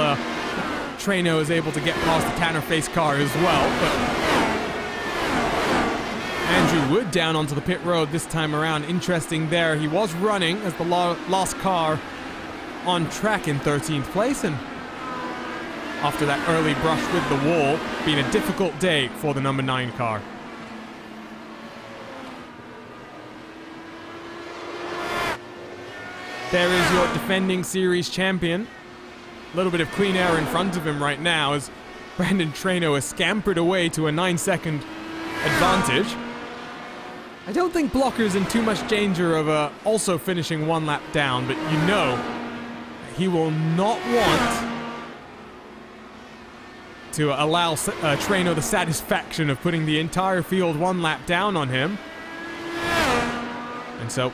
Traino is able to get past the Tanner Face car as well. But Andrew Wood down onto the pit road this time around. Interesting there. He was running as the last car on track in 13th place, and after that early brush with the wall, been a difficult day for the number 9 car. There is your defending series champion. A little bit of clean air in front of him right now as Brandon Traino has scampered away to a 9-second advantage. I don't think Blocker's in too much danger of also finishing one lap down, but you know he will not want to allow Traino the satisfaction of putting the entire field one lap down on him. And so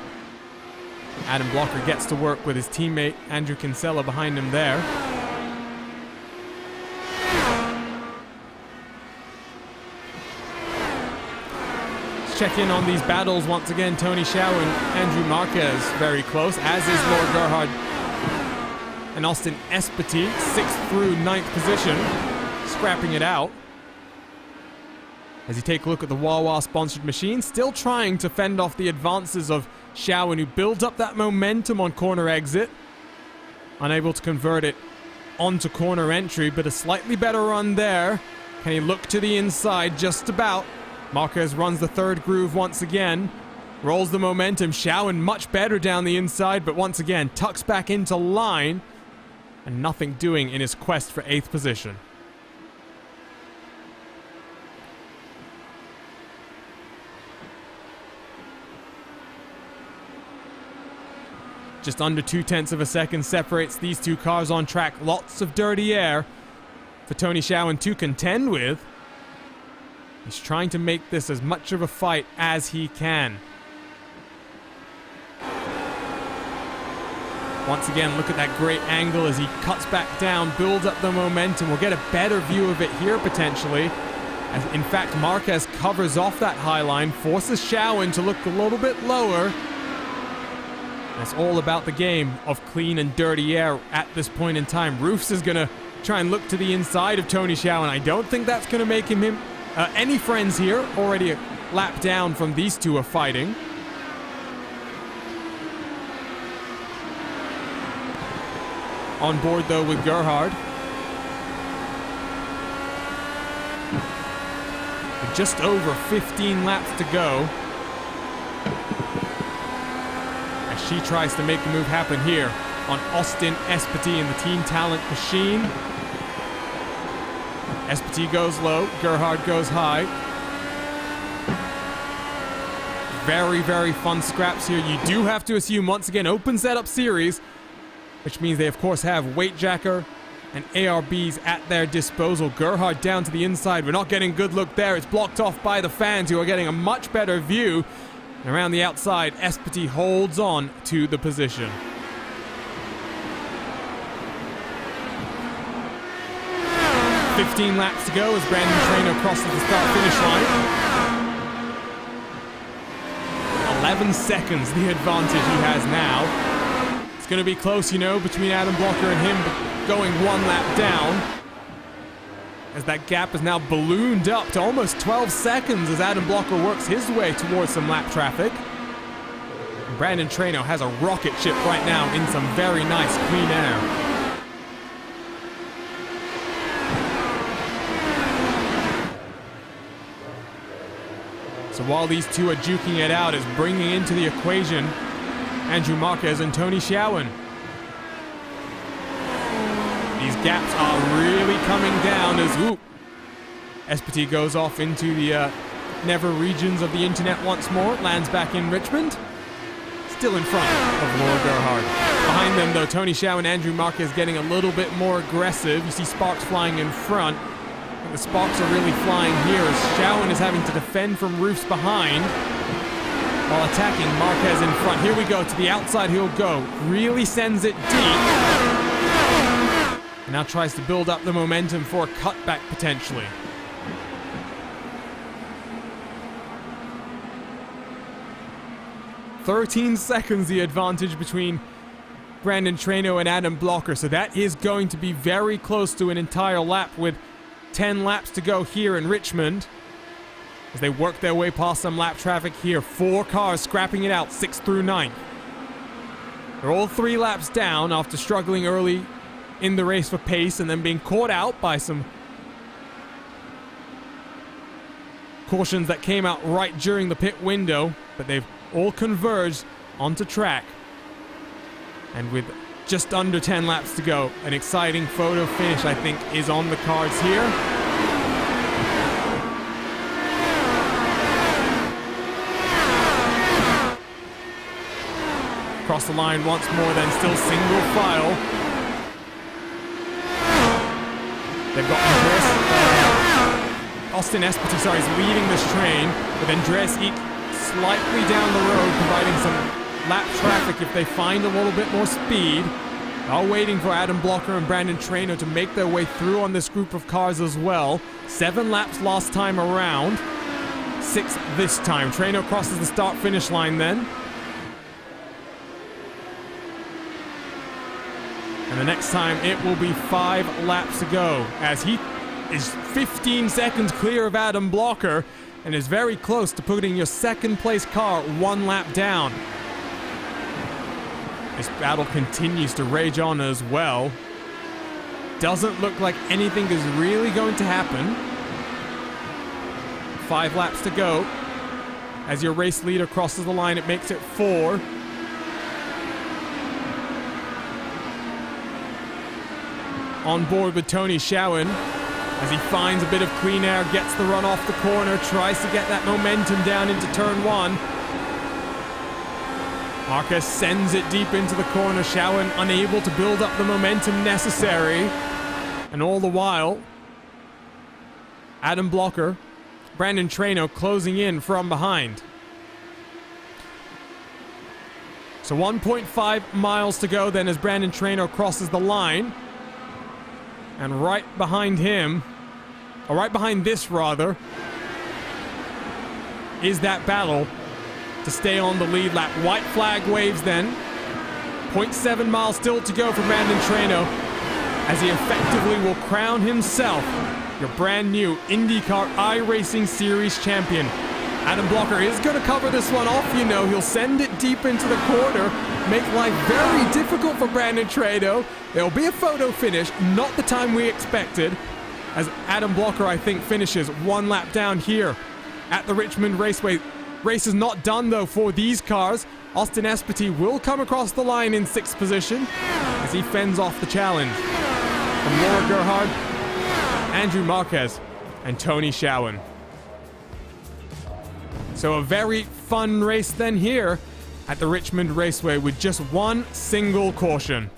Adam Blocker gets to work with his teammate Andrew Kinsella behind him there. Let's check in on these battles once again. Tony Schowen, Andrew Marquez very close, as is Laura Gerhard and Austin Espety, 6th through 9th position, scrapping it out. As you take a look at the Wawa sponsored machine, still trying to fend off the advances of Schowen, who builds up that momentum on corner exit. Unable to convert it onto corner entry, but a slightly better run there. Can he look to the inside? Just about. Marquez runs the third groove once again. Rolls the momentum. Schowen much better down the inside, but once again tucks back into line. And nothing doing in his quest for 8th position. Just under 0.2 of a second separates these two cars on track. Lots of dirty air for Tony Schowen to contend with. He's trying to make this as much of a fight as he can. Once again, look at that great angle as he cuts back down, builds up the momentum. We'll get a better view of it here potentially. As in fact, Marquez covers off that high line, forces Schowen to look a little bit lower. It's all about the game of clean and dirty air at this point in time. Roofs is going to try and look to the inside of Tony Schowen. I don't think that's going to make him any friends here. Already a lap down from these two are fighting. On board though with Gerhard. With just over 15 laps to go. As she tries to make the move happen here on Austin Espety in the Team Talent machine. Espety goes low, Gerhard goes high. Very, very fun scraps here. You do have to assume, once again, open setup series, which means they, of course, have Weight Jacker and ARBs at their disposal. Gerhard down to the inside. We're not getting a good look there. It's blocked off by the fans, who are getting a much better view. And around the outside, Espety holds on to the position. "15 laps to go as Brandon Traino crosses the start-finish line. 11 seconds, the advantage he has now. It's going to be close, you know, between Adam Blocker and him, going one lap down. As that gap is now ballooned up to almost 12 seconds as Adam Blocker works his way towards some lap traffic. Brandon Traynor has a rocket ship right now in some very nice clean air. So while these two are duking it out, is bringing into the equation Andrew Marquez and Tony Schowen. These gaps are really coming down as Espity goes off into the never regions of the internet once more. Lands back in Richmond. Still in front of Laura Gerhard. Behind them, though, Tony Schowen and Andrew Marquez getting a little bit more aggressive. You see sparks flying in front. I think the sparks are really flying here as Schowen is having to defend from roofs behind while attacking Marquez in front. Here we go. To the outside he'll go. Really sends it deep. And now tries to build up the momentum for a cutback potentially. "13 seconds the advantage between Brandon Traynor and Adam Blocker, so that is going to be very close to an entire lap with 10 laps to go here in Richmond as they work their way past some lap traffic here. 4 cars scrapping it out, 6th through 9th. They're all 3 laps down after struggling early in the race for pace and then being caught out by some cautions that came out right during the pit window, but they've all converged onto track. And with just under 10 laps to go, an exciting photo finish, I think, is on the cards here. Across the line once more, then still single file. They've got Austin Espity, is leading this train, with Andreas Eek slightly down the road, providing some lap traffic if they find a little bit more speed. All waiting for Adam Blocker and Brandon Traynor to make their way through on this group of cars as well. 7 laps last time around, 6 this time. Traynor crosses the start-finish line then. And the next time it will be 5 laps to go as he is 15 seconds clear of Adam Blocker and is very close to putting your second place car 1 lap down. This battle continues to rage on as well. Doesn't look like anything is really going to happen. 5 laps to go. As your race leader crosses the line, it makes it 4. On board with Tony Schowen as he finds a bit of clean air, gets the run off the corner, tries to get that momentum down into turn 1. Marquez sends it deep into the corner. Schowen unable to build up the momentum necessary. And all the while, Adam Blocker, Brandon Traynor closing in from behind. So 1.5 miles to go then as Brandon Traynor crosses the line. And right behind him, or right behind this rather, is that battle to stay on the lead lap. White flag waves then. 0.7 miles still to go for Brandon Traynor as he effectively will crown himself your brand new IndyCar iRacing Series champion. Adam Blocker is going to cover this one off, you know. He'll send it deep into the corner, make life very difficult for Brandon Traynor. There'll be a photo finish, not the time we expected, as Adam Blocker, I think, finishes 1 lap down here at the Richmond Raceway. Race is not done, though, for these cars. Austin Espity will come across the line in 6th position as he fends off the challenge from Laura Gerhard, Andrew Marquez, and Tony Schowen. So a very fun race then here at the Richmond Raceway with just 1 single caution.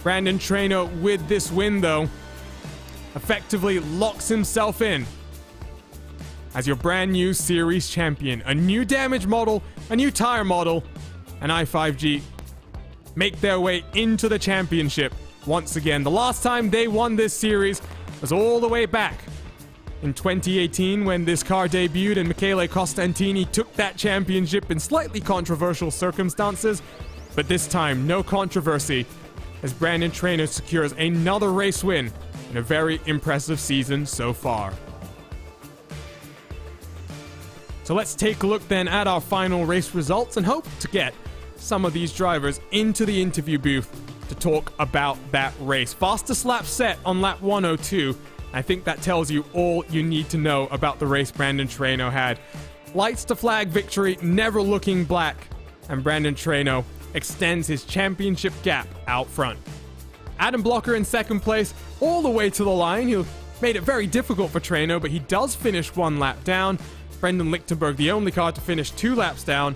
Brandon Traynor with this win, though, effectively locks himself in as your brand new series champion. A new damage model, a new tire model, and i5G make their way into the championship once again. The last time they won this series was all the way back in 2018 when this car debuted and Michele Costantini took that championship in slightly controversial circumstances. But this time, no controversy as Brandon Traynor secures another race win in a very impressive season so far. So let's take a look then at our final race results and hope to get some of these drivers into the interview booth to talk about that race. Fastest lap set on lap 102. I think that tells you all you need to know about the race Brandon Traino had. Lights to flag victory, never looking black, and Brandon Traino extends his championship gap out front. Adam Blocker in second place, all the way to the line. He made it very difficult for Traino, but he does finish 1 lap down. Brendan Lichtenberg, the only car to finish 2 laps down,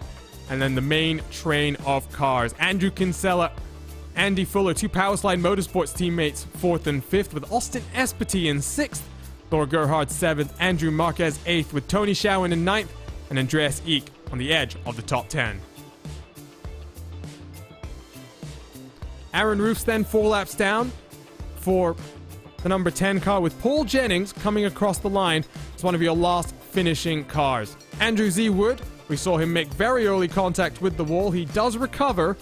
and then the main train of cars. Andrew Kinsella, Andy Fuller, 2 Powerslide Motorsports teammates, 4th and 5th, with Austin Espety in 6th, Thor Gerhard 7th, Andrew Marquez 8th, with Tony Schowen in 9th, and Andreas Eek on the edge of the top 10. Aaron Roofs then 4 laps down for the number 10 car, with Paul Jennings coming across the line as one of your last finishing cars. Andrew Z. Wood, we saw him make very early contact with the wall. He does recover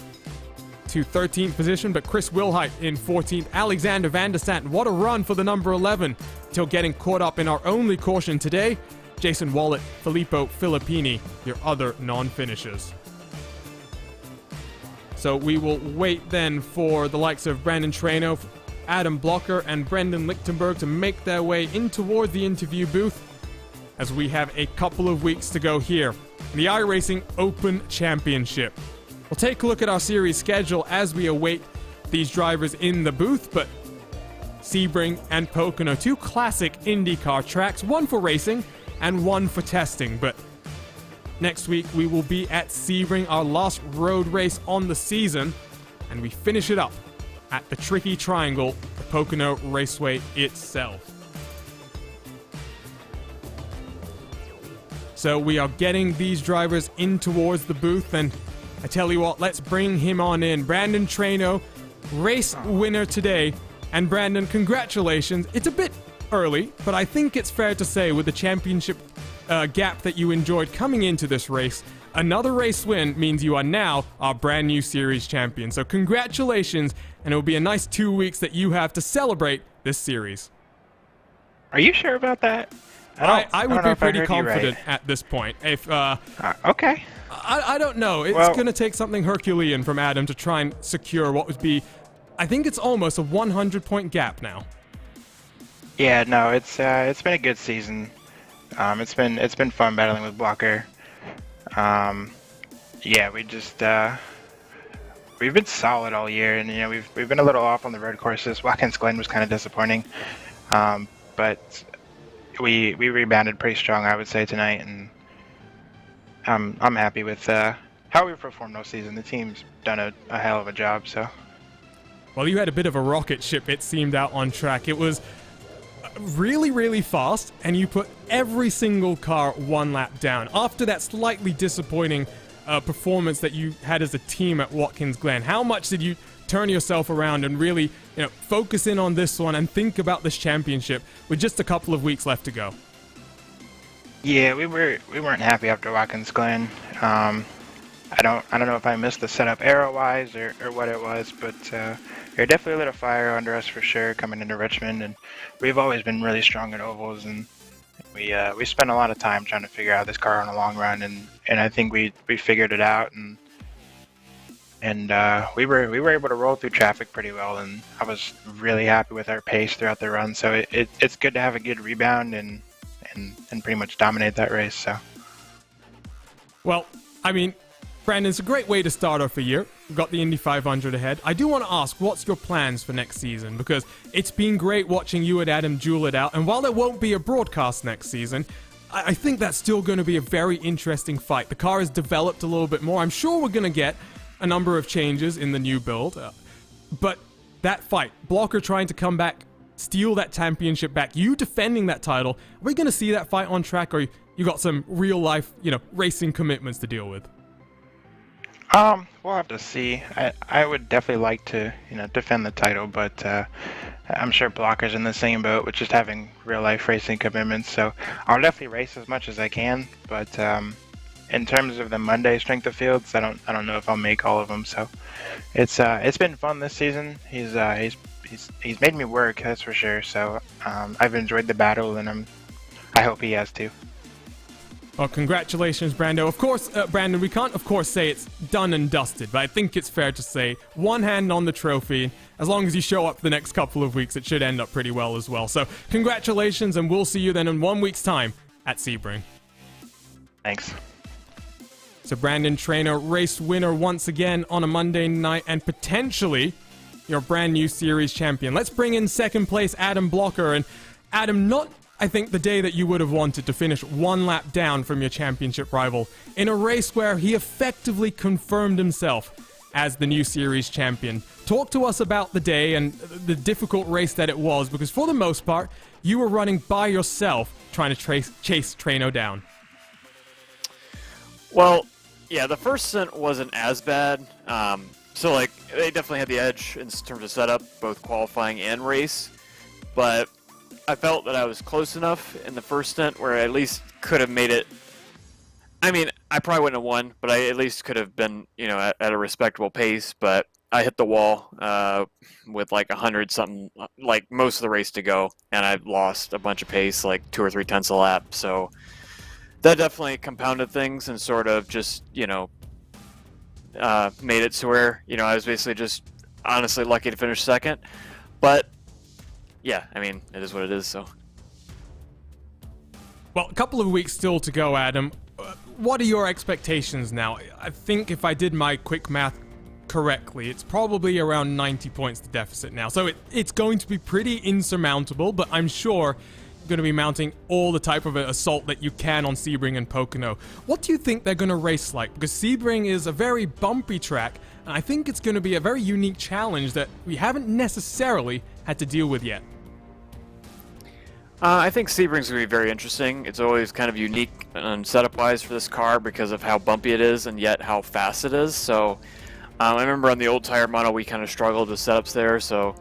to 13th position, but Chris Wilhite in 14th. Alexander Van der Sant, what a run for the number 11, till getting caught up in our only caution today. Jason Wallet, Filippo Filippini, your other non-finishers. So we will wait then for the likes of Brandon Traino, Adam Blocker, and Brendan Lichtenberg to make their way in towards the interview booth, as we have a couple of weeks to go here in the iRacing Open Championship. We'll take a look at our series schedule as we await these drivers in the booth, but Sebring and Pocono, 2 classic IndyCar tracks, 1 for racing and 1 for testing. But next week we will be at Sebring, our last road race on the season, and we finish it up at the Tricky Triangle, the Pocono Raceway itself. So we are getting these drivers in towards the booth, and I tell you what, let's bring him on in. Brandon Traino, race winner today. And Brandon, congratulations. It's a bit early, but I think it's fair to say with the championship gap that you enjoyed coming into this race, another race win means you are now our brand new series champion. So congratulations, and it will be a nice 2 weeks that you have to celebrate this series. Are you sure about that? I would be pretty confident at this point. If okay. I don't know. It's going to take something Herculean from Adam to try and secure what would be, I think it's almost a 100-point gap now. Yeah, no, it's been a good season. It's been fun battling with Blocker. Yeah, we've been solid all year, and we've been a little off on the road courses. Watkins Glen was kind of disappointing, but we rebounded pretty strong, I would say, tonight, and I'm happy with how we performed all season. The team's done a hell of a job. So, well, you had a bit of a rocket ship, it seemed, out on track. It was really, really fast, and you put every single car 1 lap down. After that slightly disappointing performance that you had as a team at Watkins Glen, how much did you turn yourself around and really, focus in on this one and think about this championship with just a couple of weeks left to go? Yeah, we weren't happy after Watkins Glen. I don't know if I missed the setup arrow-wise or what it was, but it definitely lit a fire under us for sure coming into Richmond, and we've always been really strong at ovals, and we spent a lot of time trying to figure out this car on a long run, and I think we figured it out, and we were able to roll through traffic pretty well, and I was really happy with our pace throughout the run. So it's good to have a good rebound and pretty much dominate that race. So, well, I mean, Brandon, it's a great way to start off a year. We've got the Indy 500 ahead. I do want to ask, what's your plans for next season? Because it's been great watching you and Adam duel it out, and while there won't be a broadcast next season, I think that's still going to be a very interesting fight. The car has developed a little bit more. I'm sure we're going to get a number of changes in the new build, but that fight, Blocker trying to come back, steal that championship back, you defending that title, are we going to see that fight on track, or you got some real life, racing commitments to deal with? We'll have to see. I would definitely like to, defend the title, but I'm sure Blocker's in the same boat with just having real life racing commitments. So I'll definitely race as much as I can, but in terms of the Monday strength of fields, I don't know if I'll make all of them. So it's been fun this season. He's made me work, that's for sure. So I've enjoyed the battle, and I hope he has too. Well, congratulations, Brando. Of course, Brandon, we can't, of course, say it's done and dusted, but I think it's fair to say one hand on the trophy. As long as you show up the next couple of weeks, it should end up pretty well as well. So, congratulations, and we'll see you then in 1 week's time at Sebring. Thanks. So, Brandon Trainer, race winner once again on a Monday night, and potentially your brand new series champion. Let's bring in second place Adam Blocker. And Adam, not I think the day that you would have wanted to finish one lap down from your championship rival in a race where he effectively confirmed himself as the new series champion. Talk to us about the day and the difficult race that it was, because for the most part, you were running by yourself trying to chase Traino down. Well, yeah, the first stint wasn't as bad. So, like, they definitely had the edge in terms of setup, both qualifying and race. But I felt that I was close enough in the first stint where I at least could have made it. I mean, I probably wouldn't have won, but I at least could have been, at a respectable pace. But I hit the wall with like 100-something, like most of the race to go, and I lost a bunch of pace, like 2 or 3 tenths a lap. So that definitely compounded things and sort of just, made it to where, I was basically just honestly lucky to finish second. But yeah, I mean, it is what it is, so. Well, a couple of weeks still to go, Adam. What are your expectations now? I think if I did my quick math correctly, it's probably around 90 points the deficit now. So it's going to be pretty insurmountable, but I'm sure you're going to be mounting all the type of assault that you can on Sebring and Pocono. What do you think they're going to race like? Because Sebring is a very bumpy track, and I think it's going to be a very unique challenge that we haven't necessarily had to deal with yet. I think Sebring's going to be very interesting. It's always kind of unique setup-wise for this car because of how bumpy it is and yet how fast it is. So I remember on the old tire model we kind of struggled with setups there. So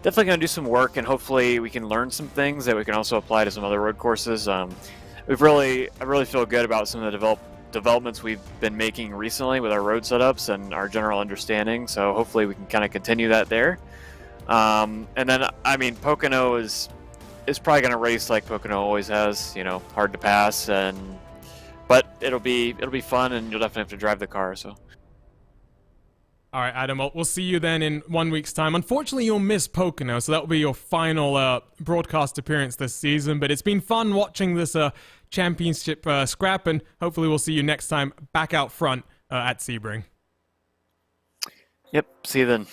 definitely going to do some work, and hopefully we can learn some things that we can also apply to some other road courses. I really feel good about some of the developments we've been making recently with our road setups and our general understanding. So hopefully we can kind of continue that there. And then, I mean, Pocono is probably going to race like Pocono always has, hard to pass, but it'll be fun, and you'll definitely have to drive the car. So. All right, Adam, we'll see you then in 1 week's time. Unfortunately, you'll miss Pocono, so that will be your final broadcast appearance this season. But it's been fun watching this championship scrap, and hopefully we'll see you next time back out front at Sebring. Yep, see you then.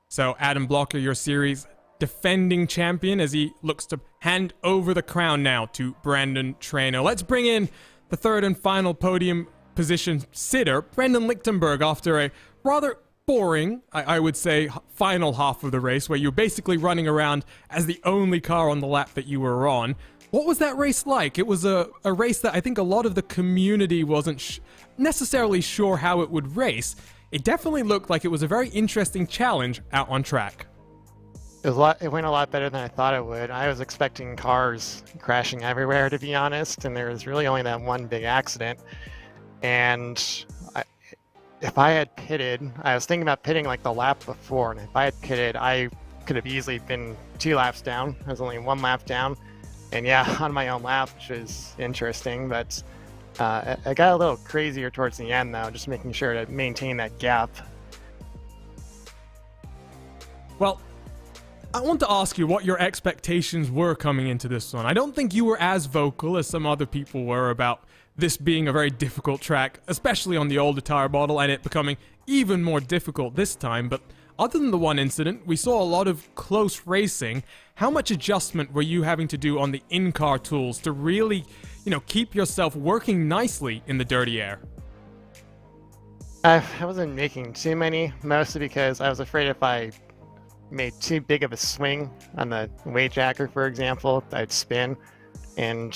So, Adam Blocker, your series defending champion, as he looks to hand over the crown now to Brandon Traino. Let's bring in the third and final podium position sitter, Brendan Lichtenberg, after a rather boring, I would say, final half of the race, where you're basically running around as the only car on the lap that you were on. What was that race like? It was a race that I think a lot of the community wasn't necessarily sure how it would race. It definitely looked like it was a very interesting challenge out on track. It went a lot better than I thought it would. I was expecting cars crashing everywhere, to be honest, and there was really only that one big accident. And if I had pitted, I was thinking about pitting like the lap before, and if I had pitted, I could have easily been 2 laps down. I was only 1 lap down, and yeah, on my own lap, which is interesting, but I got a little crazier towards the end, though, just making sure to maintain that gap. Well, I want to ask you what your expectations were coming into this one. I don't think you were as vocal as some other people were about this being a very difficult track, especially on the older tire model, and it becoming even more difficult this time. But other than the one incident, we saw a lot of close racing. How much adjustment were you having to do on the in-car tools to really, keep yourself working nicely in the dirty air? I wasn't making too many, mostly because I was afraid if I made too big of a swing on the weight jacker, for example, I'd spin. And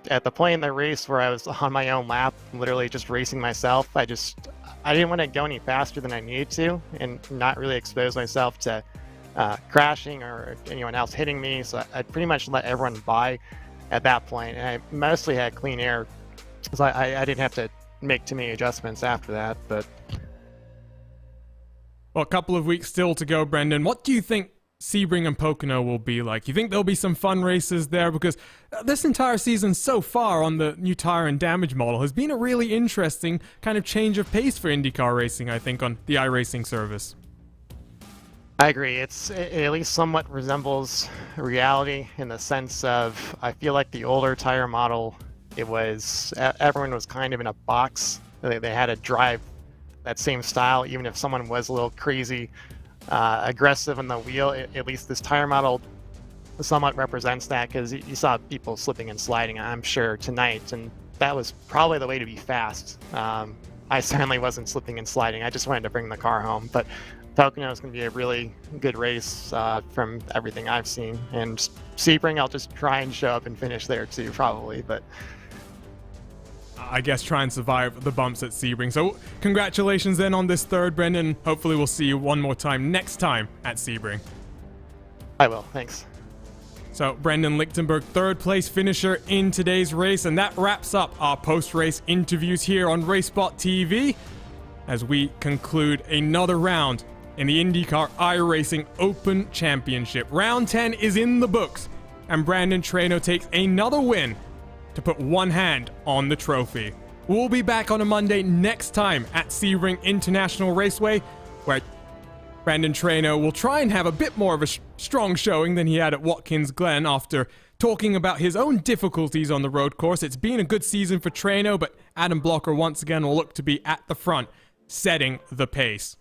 at the point in the race where I was on my own lap, literally just racing myself, I didn't want to go any faster than I needed to and not really expose myself to crashing or anyone else hitting me. So I pretty much let everyone by at that point, and I mostly had clean air, so I didn't have to make too many adjustments after that. But well, a couple of weeks still to go, Brendan. What do you think Sebring and Pocono will be like? You think there'll be some fun races there? Because this entire season so far on the new tire and damage model has been a really interesting kind of change of pace for IndyCar racing, I think, on the iRacing service. I agree. It at least somewhat resembles reality in the sense of, I feel like the older tire model, everyone was kind of in a box. They had to drive that same style, even if someone was a little crazy, aggressive on the wheel. At least this tire model somewhat represents that, because you saw people slipping and sliding, I'm sure, tonight, and that was probably the way to be fast. I certainly wasn't slipping and sliding. I just wanted to bring the car home, but Pocono is going to be a really good race from everything I've seen. And Sebring, I'll just try and show up and finish there too, probably. But I guess try and survive the bumps at Sebring. So congratulations then on this third, Brendan. Hopefully we'll see you one more time next time at Sebring. I will. Thanks. So Brendan Lichtenberg, third place finisher in today's race. And that wraps up our post-race interviews here on RaceSpotTV as we conclude another round in the IndyCar iRacing Open Championship. Round 10 is in the books, and Brandon Traino takes another win to put one hand on the trophy. We'll be back on a Monday next time at Sebring International Raceway, where Brandon Traino will try and have a bit more of a strong showing than he had at Watkins Glen after talking about his own difficulties on the road course. It's been a good season for Traino, but Adam Blocker once again will look to be at the front, setting the pace.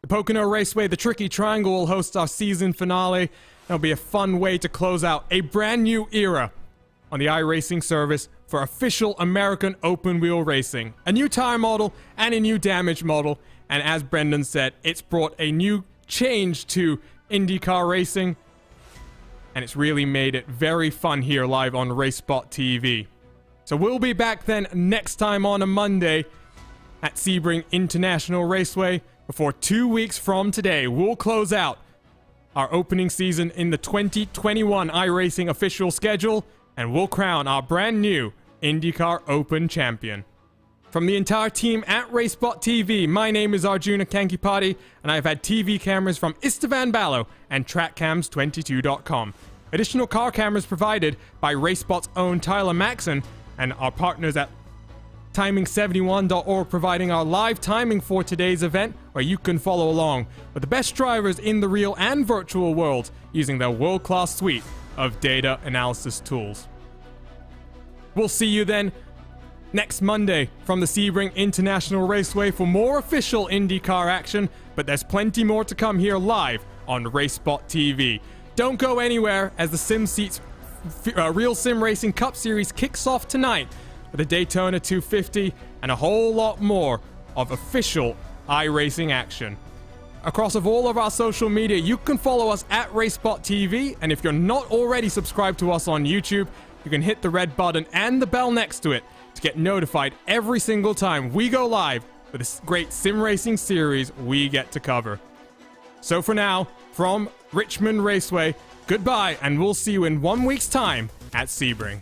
The Pocono Raceway, the Tricky Triangle, will host our season finale. That'll be a fun way to close out a brand new era on the iRacing service for official American open wheel racing. A new tire model and a new damage model. And as Brendan said, it's brought a new change to IndyCar racing. And it's really made it very fun here live on RaceSpotTV. So we'll be back then next time on a Monday at Sebring International Raceway. Before 2 weeks from today, we'll close out our opening season in the 2021 iRacing official schedule, and we'll crown our brand new IndyCar Open champion. From the entire team at RaceSpotTV, my name is Arjuna Kankipati, and I've had TV cameras from Istvan Ballo and TrackCams22.com. Additional car cameras provided by RaceSpot's own Tyler Maxon and our partners at Timing71.org, providing our live timing for today's event, where you can follow along with the best drivers in the real and virtual world using their world-class suite of data analysis tools. We'll see you then next Monday from the Sebring International Raceway for more official IndyCar action, but there's plenty more to come here live on RaceSpotTV. Don't go anywhere, as the SimSeats Real Sim Racing Cup Series kicks off tonight with a Daytona 250 and a whole lot more of official iRacing action. Across of all of our social media, you can follow us at RaceSpotTV, and if you're not already subscribed to us on YouTube, you can hit the red button and the bell next to it to get notified every single time we go live with this great sim racing series we get to cover. So for now, from Richmond Raceway, goodbye, and we'll see you in 1 week's time at Sebring.